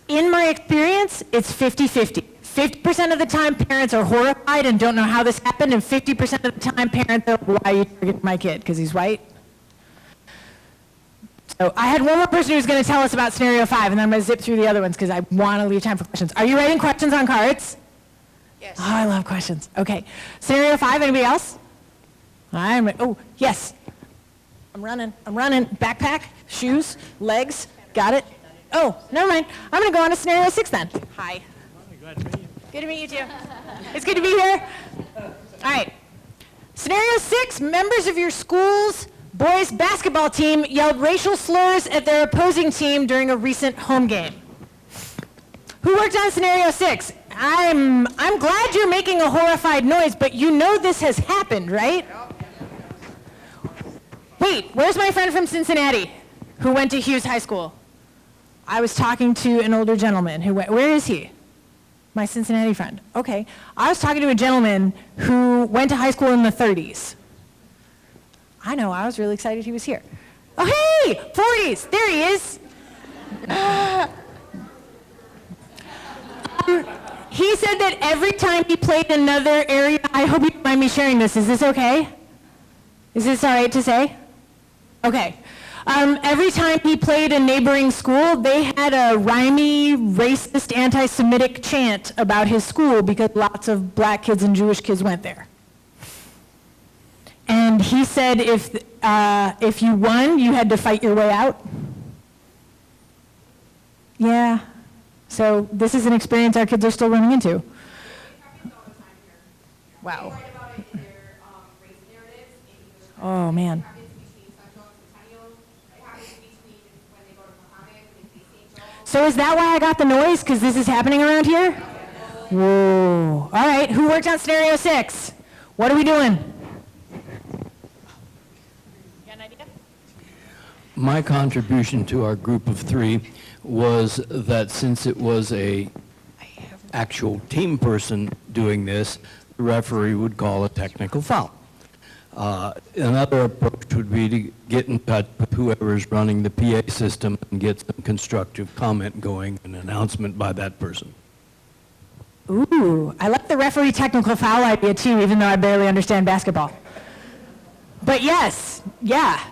[SPEAKER 3] In my experience, it's 50-50. 50% of the time, parents are horrified and don't know how this happened, and 50% of the time, parents are like, why are you targeting my kid? Because he's white? So I had one more person who's going to tell us about scenario 5, and then I'm going to zip through the other ones because I want to leave time for questions. Are you writing questions on cards?
[SPEAKER 1] Yes.
[SPEAKER 3] Oh, I love questions. Okay. Scenario 5, anybody else? Oh, yes. I'm running. Backpack, shoes, legs, got it. Oh, never mind. I'm going to go on to scenario 6 then. Hi. Good to meet you too. It's good to be here. All right. Scenario 6, members of your school's boys basketball team yelled racial slurs at their opposing team during a recent home game. Who worked on scenario 6? I'm glad you're making a horrified noise, but you know this has happened, right? Wait, where's my friend from Cincinnati who went to Hughes High School? I was talking to an older gentleman who went, where is he? My Cincinnati friend. Okay. I was talking to a gentleman who went to high school in the 30s. I know, I was really excited he was here. Oh, hey, 40s, there he is. He said that every time he played another area, I hope you don't mind me sharing this, is this okay? Is this all right to say? Okay. Every time he played a neighboring school, they had a rhymey, racist, anti-Semitic chant about his school because lots of black kids and Jewish kids went there. And he said if you won, you had to fight your way out. Yeah. So this is an experience our kids are still running into. Wow. Oh, man. So is that why I got the noise? Because this is happening around here? Whoa. All right, who worked on scenario 6? What are we doing? Got an idea?
[SPEAKER 16] My contribution to our group of 3 was that since it was a actual team person doing this, the referee would call a technical foul. Another approach would be to get in touch with whoever is running the PA system and get some constructive comment going, an announcement by that person.
[SPEAKER 3] Ooh, I like the referee technical foul idea too, even though I barely understand basketball. But yes, yeah.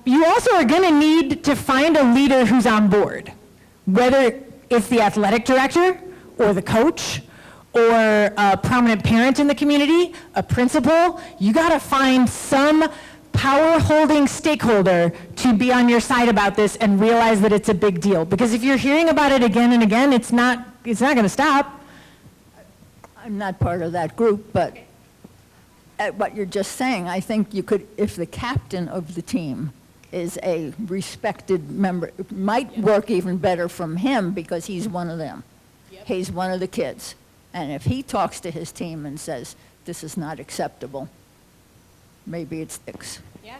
[SPEAKER 3] You also are going to need to find a leader who's on board, whether it's the athletic director or the coach or a prominent parent in the community, a principal. You got to find some power-holding stakeholder to be on your side about this and realize that it's a big deal. Because if you're hearing about it again and again, it's not going to stop.
[SPEAKER 1] I'm not part of that group, but at what you're just saying, I think you could, if the captain of the team is a respected member, it might work even better from him because he's one of them. Yep. He's one of the kids. And if he talks to his team and says, this is not acceptable, maybe it sticks.
[SPEAKER 3] Yeah.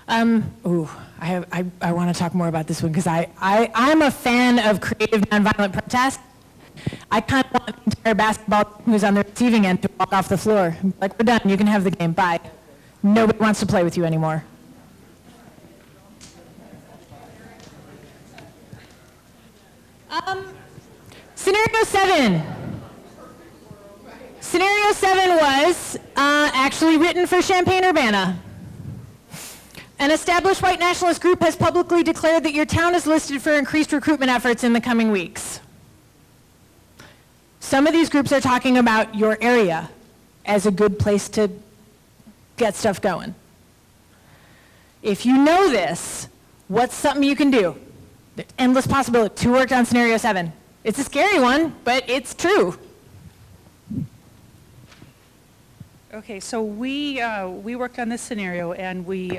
[SPEAKER 3] I want to talk more about this one because I'm a fan of creative nonviolent protest. I kind of want the entire basketball team who's on the receiving end to walk off the floor. Like, we're done, you can have the game, bye. Nobody wants to play with you anymore. Scenario 7. Scenario 7 was actually written for Champaign-Urbana. An established white nationalist group has publicly declared that your town is listed for increased recruitment efforts in the coming weeks. Some of these groups are talking about your area as a good place to get stuff going. If you know this, what's something you can do? There's endless possibilities. Who worked on scenario 7? It's a scary one, but it's true.
[SPEAKER 17] Okay, so we worked on this scenario, and we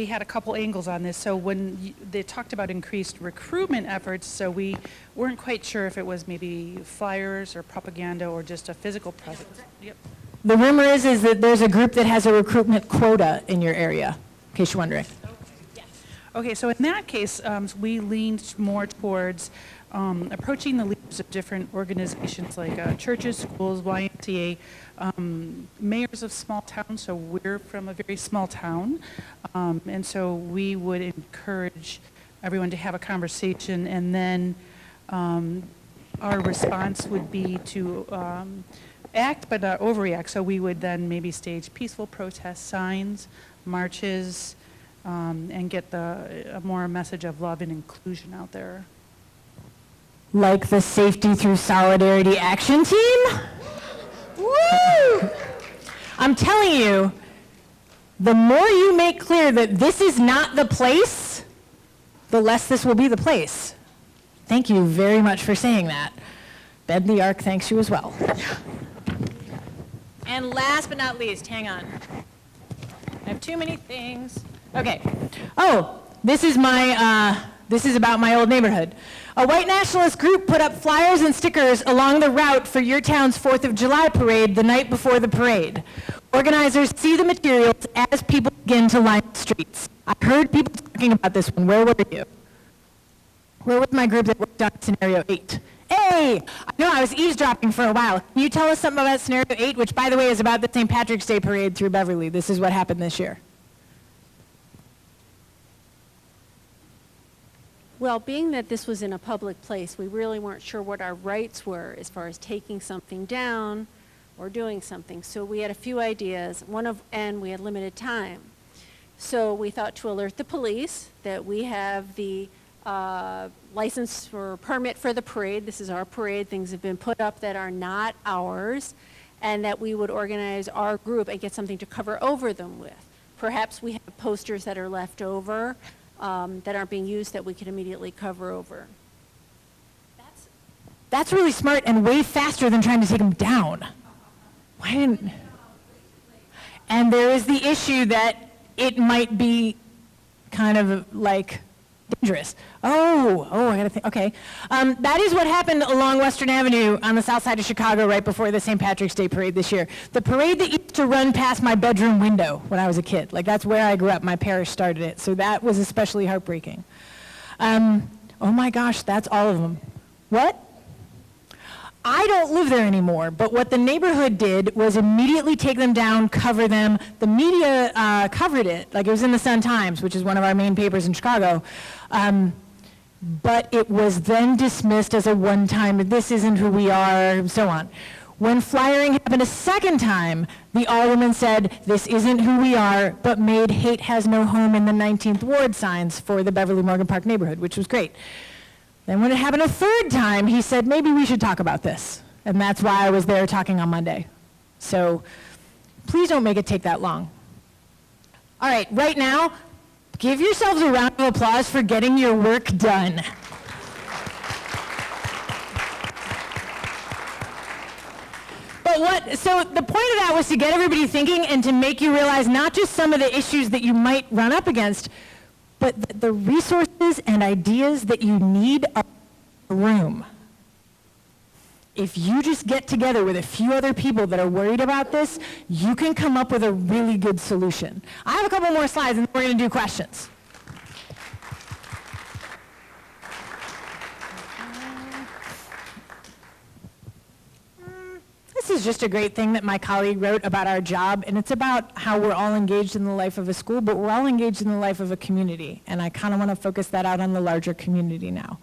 [SPEAKER 17] had a couple angles on this. So when they talked about increased recruitment efforts, so we weren't quite sure if it was maybe flyers or propaganda or just a physical presence. Yep.
[SPEAKER 3] The rumor is that there's a group that has a recruitment quota in your area, in case you're wondering.
[SPEAKER 17] Okay, so in that case, we leaned more towards approaching the leaders of different organizations like churches, schools, YMCA, mayors of small towns. So we're from a very small town, and so we would encourage everyone to have a conversation, and then our response would be to act but not overreact. So we would then maybe stage peaceful protest signs, marches, and get a more message of love and inclusion out there.
[SPEAKER 3] Like the Safety Through Solidarity Action Team? Woo! I'm telling you, the more you make clear that this is not the place, the less this will be the place. Thank you very much for saying that. Bed the Ark thanks you as well. And last but not least, hang on. I have too many things. Okay. Oh, this is about my old neighborhood. A white nationalist group put up flyers and stickers along the route for your town's 4th of July parade the night before the parade. Organizers see the materials as people begin to line the streets. I heard people talking about this one. Where were you? Where was my group that worked on scenario 8? Hey, I know I was eavesdropping for a while. Can you tell us something about scenario 8, which by the way is about the St. Patrick's Day parade through Beverly? This is what happened this year.
[SPEAKER 18] Well, being that this was in a public place, we really weren't sure what our rights were as far as taking something down, or doing something. So we had a few ideas, and we had limited time. So we thought to alert the police that we have the license or permit for the parade. This is our parade. Things have been put up that are not ours, and that we would organize our group and get something to cover over them with. Perhaps we have posters that are left over that aren't being used that we could immediately cover over.
[SPEAKER 3] That's really smart and way faster than trying to take them down. Why didn't... And there is the issue that it might be kind of like dangerous. Oh, I gotta think, okay. That is what happened along Western Avenue on the south side of Chicago right before the St. Patrick's Day parade this year. The parade that used to run past my bedroom window when I was a kid. Like, that's where I grew up. My parish started it. So that was especially heartbreaking. Oh my gosh, that's all of them. What? I don't live there anymore, but what the neighborhood did was immediately take them down, cover them. The media covered it, like it was in the Sun-Times, which is one of our main papers in Chicago. But it was then dismissed as a one-time, this isn't who we are, and so on. When flyering happened a second time, the alderman said, this isn't who we are, but made hate has no home in the 19th Ward signs for the Beverly Morgan Park neighborhood, which was great. Then when it happened a third time, he said, maybe we should talk about this. And that's why I was there talking on Monday. So please don't make it take that long. All right, right now, give yourselves a round of applause for getting your work done. So the point of that was to get everybody thinking and to make you realize not just some of the issues that you might run up against, but the resources and ideas that you need are in the room. If you just get together with a few other people that are worried about this, you can come up with a really good solution. I have a couple more slides and then we're going to do questions. This is just a great thing that my colleague wrote about our job, and it's about how we're all engaged in the life of a school, but we're all engaged in the life of a community, and I kind of want to focus that out on the larger community now.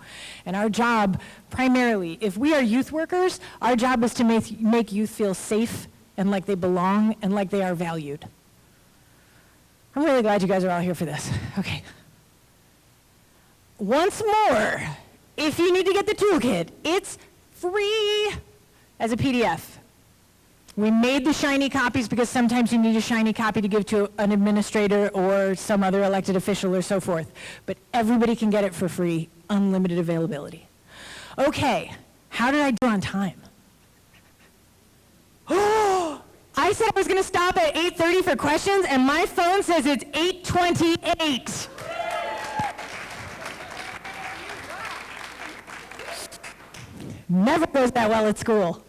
[SPEAKER 3] And our job, primarily, if we are youth workers, our job is to make youth feel safe and like they belong and like they are valued. I'm really glad you guys are all here for this. Okay. Once more, if you need to get the toolkit, it's free as a PDF. We made the shiny copies because sometimes you need a shiny copy to give to an administrator or some other elected official or so forth. But everybody can get it for free, unlimited availability. Okay, how did I do on time? Oh, I said I was going to stop at 8:30 for questions, and my phone says it's 8:28. Never goes that well at school.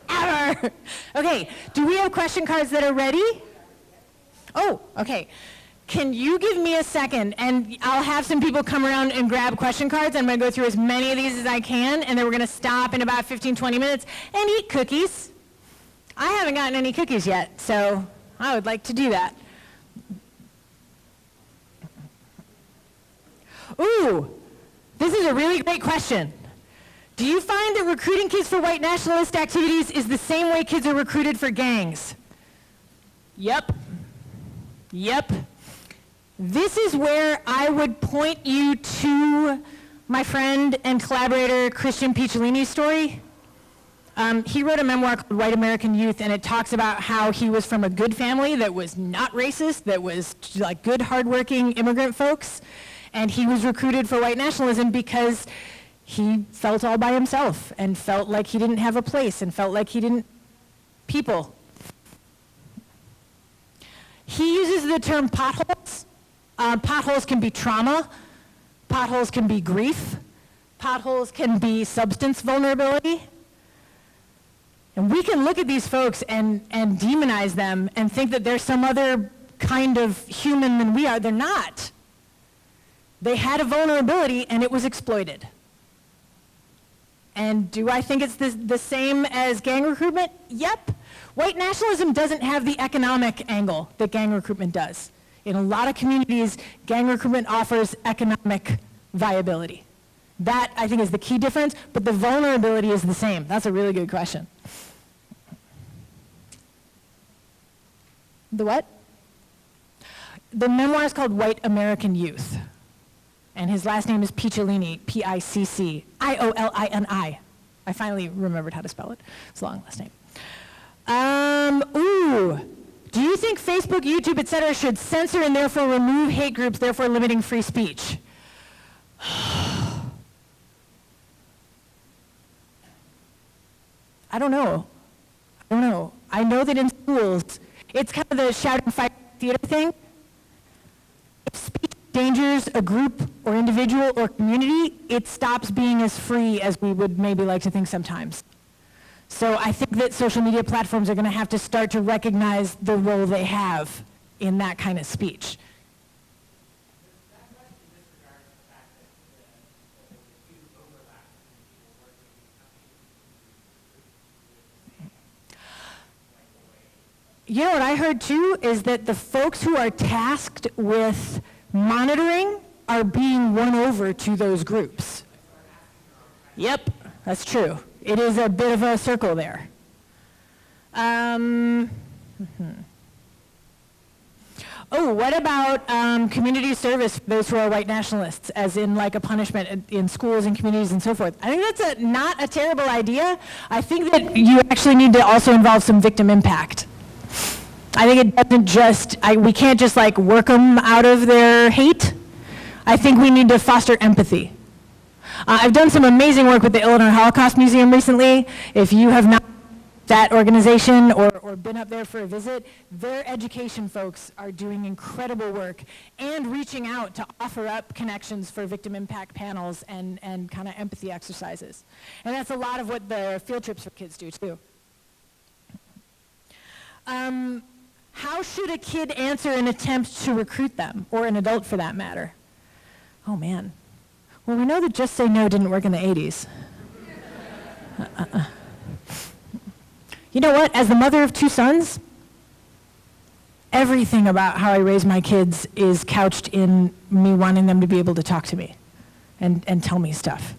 [SPEAKER 3] Ever. Okay, do we have question cards that are ready? Oh, okay. Can you give me a second, and I'll have some people come around and grab question cards. I'm going to go through as many of these as I can, and then we're going to stop in about 15, 20 minutes and eat cookies. I haven't gotten any cookies yet, so I would like to do that. Ooh, this is a really great question. Do you find that recruiting kids for white nationalist activities is the same way kids are recruited for gangs? Yep. Yep. This is where I would point you to my friend and collaborator Christian Picciolini's story. He wrote a memoir called White American Youth, and it talks about how he was from a good family that was not racist, that was like good, hardworking immigrant folks, and he was recruited for white nationalism because he felt all by himself and felt like he didn't have a place and felt like he didn't people. He uses the term potholes. Potholes can be trauma. Potholes can be grief. Potholes can be substance vulnerability. And we can look at these folks and demonize them and think that they're some other kind of human than we are. They're not. They had a vulnerability and it was exploited. And do I think it's the same as gang recruitment? Yep. White nationalism doesn't have the economic angle that gang recruitment does. In a lot of communities, gang recruitment offers economic viability. That, I think, is the key difference, but the vulnerability is the same. That's a really good question. The what? The memoir is called White American Youth. And his last name is Picciolini, Picciolini. I finally remembered how to spell it. It's a long last name. Do you think Facebook, YouTube, etc. should censor and therefore remove hate groups, therefore limiting free speech? I don't know. I know that in schools, it's kind of the shout and fight theater thing. If speech endangers a group or individual or community, it stops being as free as we would maybe like to think sometimes. So I think that social media platforms are going to have to start to recognize the role they have in that kind of speech. You know what I heard too is that the folks who are tasked with monitoring are being won over to those groups. Yep, that's true. It is a bit of a circle there. Oh, what about community service for those who are white nationalists, as in like a punishment in schools and communities and so forth? I think that's not a terrible idea. I think that you actually need to also involve some victim impact. I think it doesn't just, we can't just like work them out of their hate. I think we need to foster empathy. I've done some amazing work with the Illinois Holocaust Museum recently. If you have not that organization or been up there for a visit, their education folks are doing incredible work and reaching out to offer up connections for victim impact panels and kind of empathy exercises. And that's a lot of what the field trips for kids do too. How should a kid answer an attempt to recruit them, or an adult for that matter? Oh man. Well, we know that just say no didn't work in the 80s. You know what? As the mother of 2 sons, everything about how I raise my kids is couched in me wanting them to be able to talk to me and tell me stuff.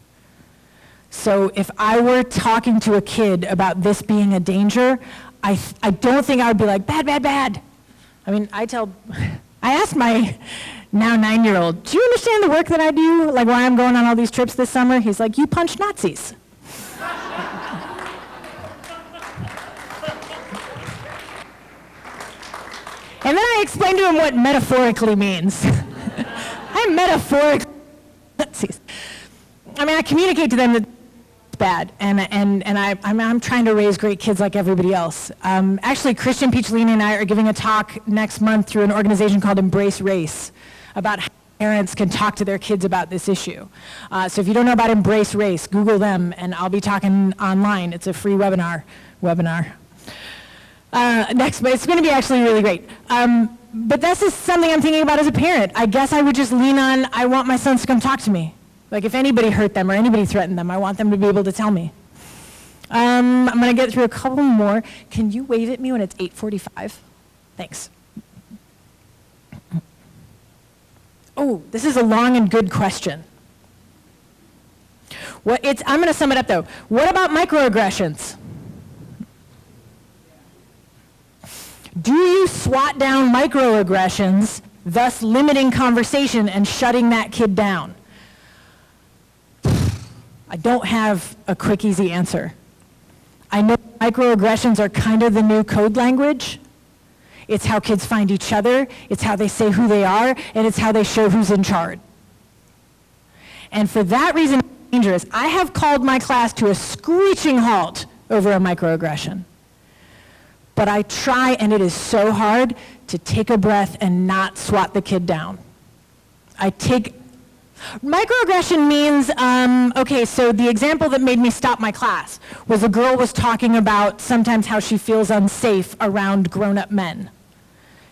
[SPEAKER 3] So if I were talking to a kid about this being a danger, I don't think I would be like, bad, bad, bad. I mean, I asked my now 9-year-old, do you understand the work that I do? Like why I'm going on all these trips this summer? He's like, you punch Nazis. And then I explained to him what metaphorically means. I'm metaphorically Nazis. I mean, I communicate to them that bad, and I'm trying to raise great kids like everybody else. Actually, Christian Picciolini and I are giving a talk next month through an organization called Embrace Race about how parents can talk to their kids about this issue. So if you don't know about Embrace Race, Google them, and I'll be talking online. It's a free webinar. Next, but it's going to be actually really great. But this is something I'm thinking about as a parent. I guess I would just lean on, I want my sons to come talk to me. Like if anybody hurt them or anybody threatened them, I want them to be able to tell me. I'm going to get through a couple more. Can you wave at me when it's 8:45? Thanks. Oh, this is a long and good question. I'm going to sum it up though. What about microaggressions? Do you swat down microaggressions, thus limiting conversation and shutting that kid down? I don't have a quick, easy answer. I know microaggressions are kind of the new code language. It's how kids find each other, it's how they say who they are, and it's how they show who's in charge. And for that reason, it's dangerous. I have called my class to a screeching halt over a microaggression. But I try, and it is so hard, to take a breath and not swat the kid down. Microaggression means, okay, so the example that made me stop my class was a girl was talking about sometimes how she feels unsafe around grown-up men.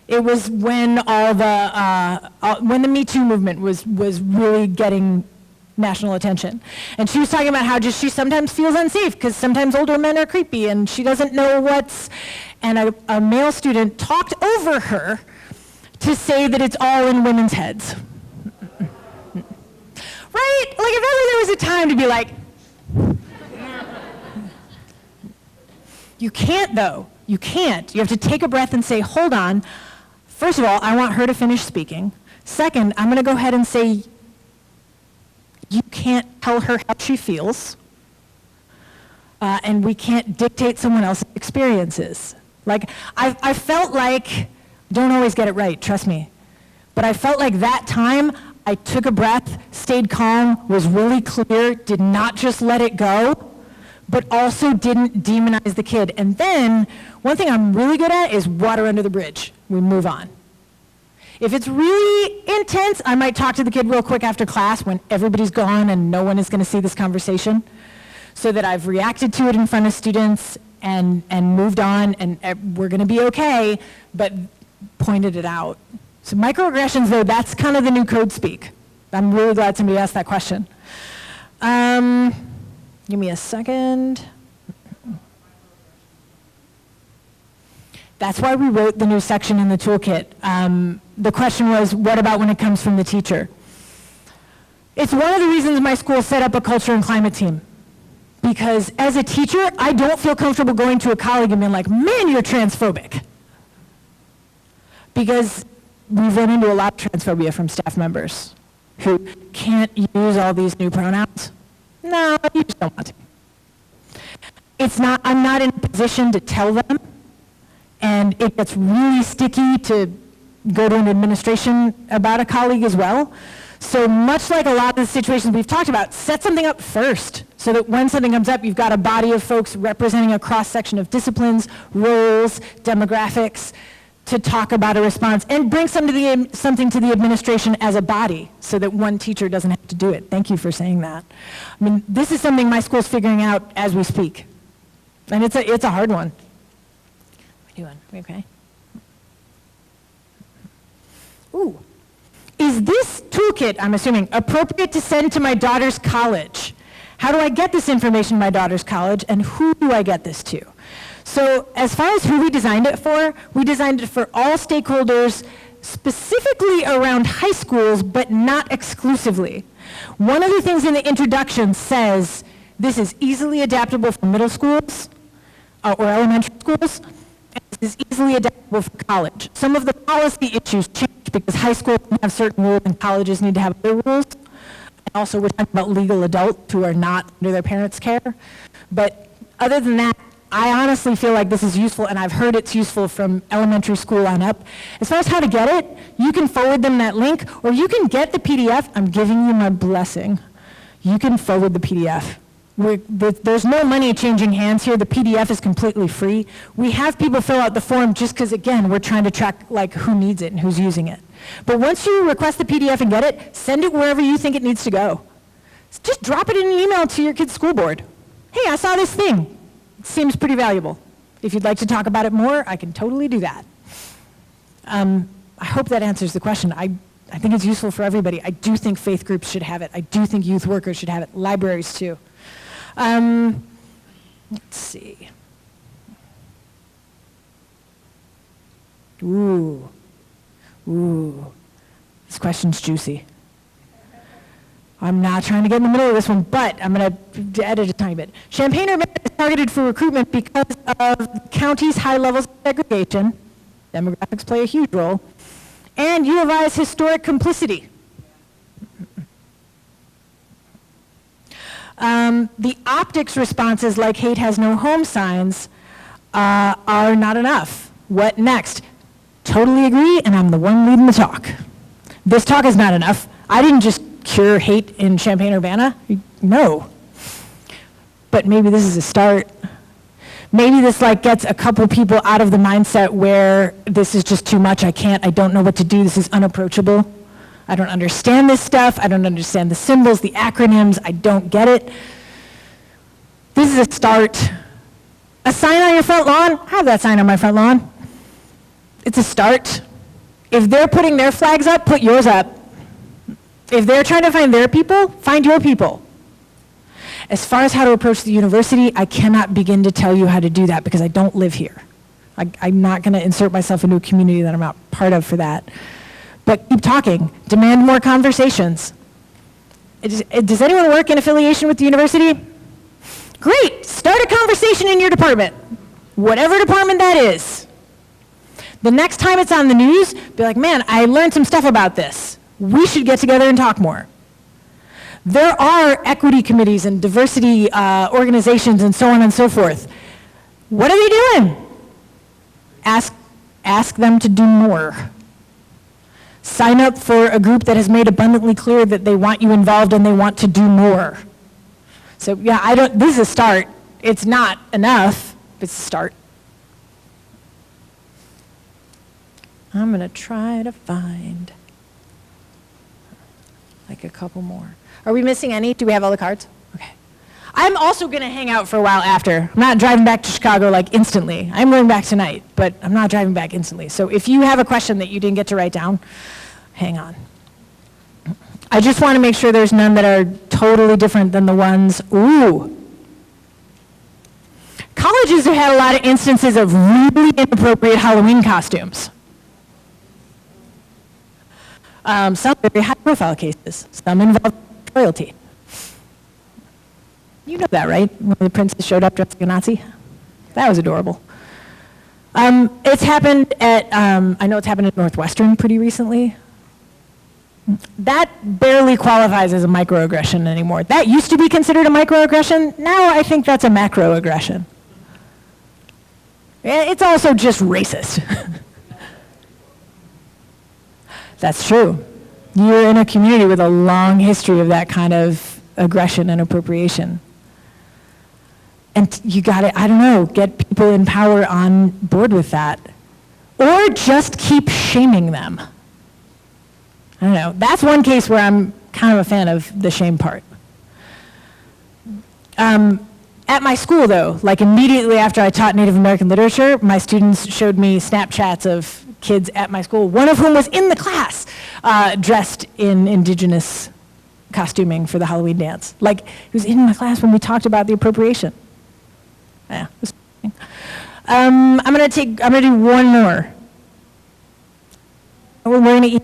[SPEAKER 3] It was when when the Me Too movement was really getting national attention. And she was talking about how just she sometimes feels unsafe because sometimes older men are creepy and she doesn't know and a male student talked over her to say that it's all in women's heads. Right? Like if ever there was a time to be like, you can't though. You can't. You have to take a breath and say, hold on. First of all, I want her to finish speaking. Second, I'm going to go ahead and say, you can't tell her how she feels, and we can't dictate someone else's experiences. Like, I felt like, don't always get it right, trust me, but I felt like that time I took a breath, stayed calm, was really clear, did not just let it go, but also didn't demonize the kid. And then, one thing I'm really good at is water under the bridge. We move on. If it's really intense, I might talk to the kid real quick after class when everybody's gone and no one is going to see this conversation, so that I've reacted to it in front of students and moved on, and we're going to be okay, but pointed it out. So microaggressions, though, that's kind of the new code speak. I'm really glad somebody asked that question. Give me a second. That's why we wrote the new section in the toolkit. The question was, what about when it comes from the teacher? It's one of the reasons my school set up a culture and climate team. Because as a teacher, I don't feel comfortable going to a colleague and being like, man, you're transphobic. Because we've run into a lot of transphobia from staff members who can't use all these new pronouns. No, you just don't want to. I'm not in a position to tell them, and it gets really sticky to go to an administration about a colleague as well. So much like a lot of the situations we've talked about, set something up first so that when something comes up, you've got a body of folks representing a cross-section of disciplines, roles, demographics, to talk about a response, and bring something to the administration as a body so that one teacher doesn't have to do it. Thank you for saying that. I mean, this is something my school's figuring out as we speak. And it's a hard one. What are you doing? We okay? Ooh. Is this toolkit, I'm assuming, appropriate to send to my daughter's college? How do I get this information to my daughter's college, and who do I get this to? So as far as who we designed it for, we designed it for all stakeholders, specifically around high schools, but not exclusively. One of the things in the introduction says this is easily adaptable for middle schools or elementary schools, and this is easily adaptable for college. Some of the policy issues change because high schools have certain rules and colleges need to have other rules. And also we're talking about legal adults who are not under their parents' care. But other than that, I honestly feel like this is useful, and I've heard it's useful from elementary school on up. As far as how to get it, you can forward them that link, or you can get the PDF. I'm giving you my blessing. You can forward the PDF. There's no money changing hands here. The PDF is completely free. We have people fill out the form just because, again, we're trying to track like who needs it and who's using it. But once you request the PDF and get it, send it wherever you think it needs to go. Just drop it in an email to your kid's school board. Hey, I saw this thing. Seems pretty valuable. If you'd like to talk about it more, I can totally do that. I hope that answers the question. I think it's useful for everybody. I do think faith groups should have it. I do think youth workers should have it. Libraries too. Let's see. Ooh. This question's juicy. I'm not trying to get in the middle of this one, but I'm going to edit a tiny bit. Champaign-Urbana is targeted for recruitment because of the county's high levels of segregation. Demographics play a huge role. And U of I's historic complicity. The optics responses, like hate has no home signs, are not enough. What next? Totally agree, and I'm the one leading the talk. This talk is not enough. I didn't just cure hate in Champaign-Urbana? No. But maybe this is a start. Maybe this gets a couple people out of the mindset where this is just too much, I don't know what to do, this is unapproachable. I don't understand this stuff, I don't understand the symbols, the acronyms, I don't get it. This is a start. A sign on your front lawn? I have that sign on my front lawn. It's a start. If they're putting their flags up, put yours up. If they're trying to find their people, find your people. As far as how to approach the university, I cannot begin to tell you how to do that because I don't live here. I'm not going to insert myself into a community that I'm not part of for that. But keep talking. Demand more conversations. Does anyone work in affiliation with the university? Great. Start a conversation in your department. whatever department that is. The next time it's on the news, be like, man, I learned some stuff about this. We should get together and talk more. There are equity committees and diversity organizations and so on and so forth. What are they doing? Ask them to do more. Sign up for a group that has made abundantly clear that they want you involved and they want to do more. So yeah, this is a start. It's not enough, but it's a start. I'm gonna try to find like a couple more. Are we missing any? Do we have all the cards? Okay. I'm also gonna hang out for a while after. I'm not driving back to Chicago like instantly. I'm going back tonight, but I'm not driving back instantly. So if you have a question that you didn't get to write down, hang on. I just want to make sure there's none that are totally different than the ones, ooh. Colleges have had a lot of instances of really inappropriate Halloween costumes. Some very high-profile cases. Some involve royalty. You know that, right? When the princess showed up dressed like a Nazi? That was adorable. It's happened at, I know it's happened at Northwestern pretty recently. That barely qualifies as a microaggression anymore. That used to be considered a microaggression. Now I think that's a macroaggression. It's also just racist. That's true. You're in a community with a long history of that kind of aggression and appropriation. And you gotta, I don't know, get people in power on board with that. Or just keep shaming them. I don't know. That's one case where I'm kind of a fan of the shame part. At my school, though, like immediately after I taught Native American literature, my students showed me Snapchats of kids at my school, one of whom was in the class dressed in indigenous costuming for the Halloween dance. Like, he was in my class when we talked about the appropriation. Yeah, it was I'm gonna do one more. We're gonna eat.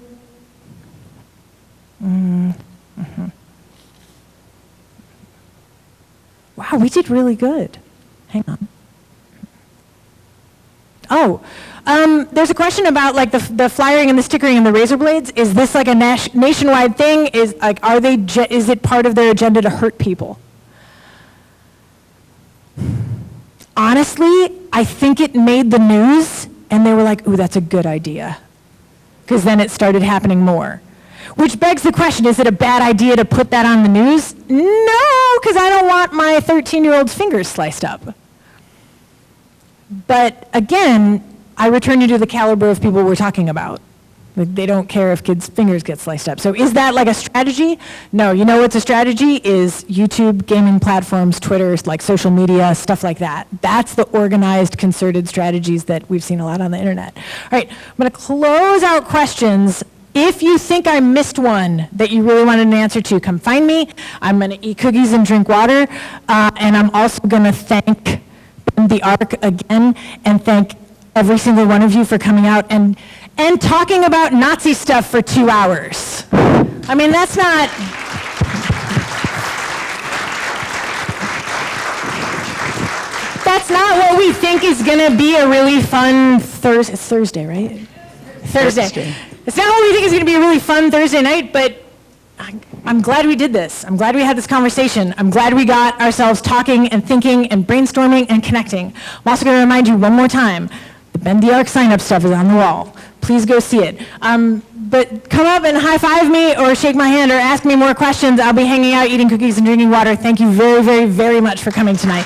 [SPEAKER 3] Wow, we did really good. Hang on. Oh, there's a question about like the flyering and the stickering and the razor blades. Is this like a nationwide thing? Is like, is it part of their agenda to hurt people? Honestly, I think it made the news and they were like, ooh, that's a good idea. Because then it started happening more. Which begs the question, is it a bad idea to put that on the news? No, because I don't want my 13-year-old's fingers sliced up. But again, I return you to the caliber of people we're talking about. Like, they don't care if kids' fingers get sliced up. So is that like a strategy? No, you know what's a strategy is YouTube, gaming platforms, Twitter, like social media, stuff like that. That's the organized, concerted strategies that we've seen a lot on the internet. All right, I'm gonna close out questions. If you think I missed one that you really wanted an answer to, come find me. I'm gonna eat cookies and drink water. And I'm also gonna thank the ARC again and thank every single one of you for coming out and talking about Nazi stuff for 2 hours. I mean, that's not... That's not what we think is going to be a really fun Thursday. It's Thursday, right? Thursday. It's not what we think is going to be a really fun Thursday night, but I'm glad we did this. I'm glad we had this conversation. I'm glad we got ourselves talking and thinking and brainstorming and connecting. I'm also going to remind you one more time, the Bend the Arc sign-up stuff is on the wall. Please go see it. But come up and high-five me or shake my hand or ask me more questions. I'll be hanging out, eating cookies and drinking water. Thank you very, very, very much for coming tonight.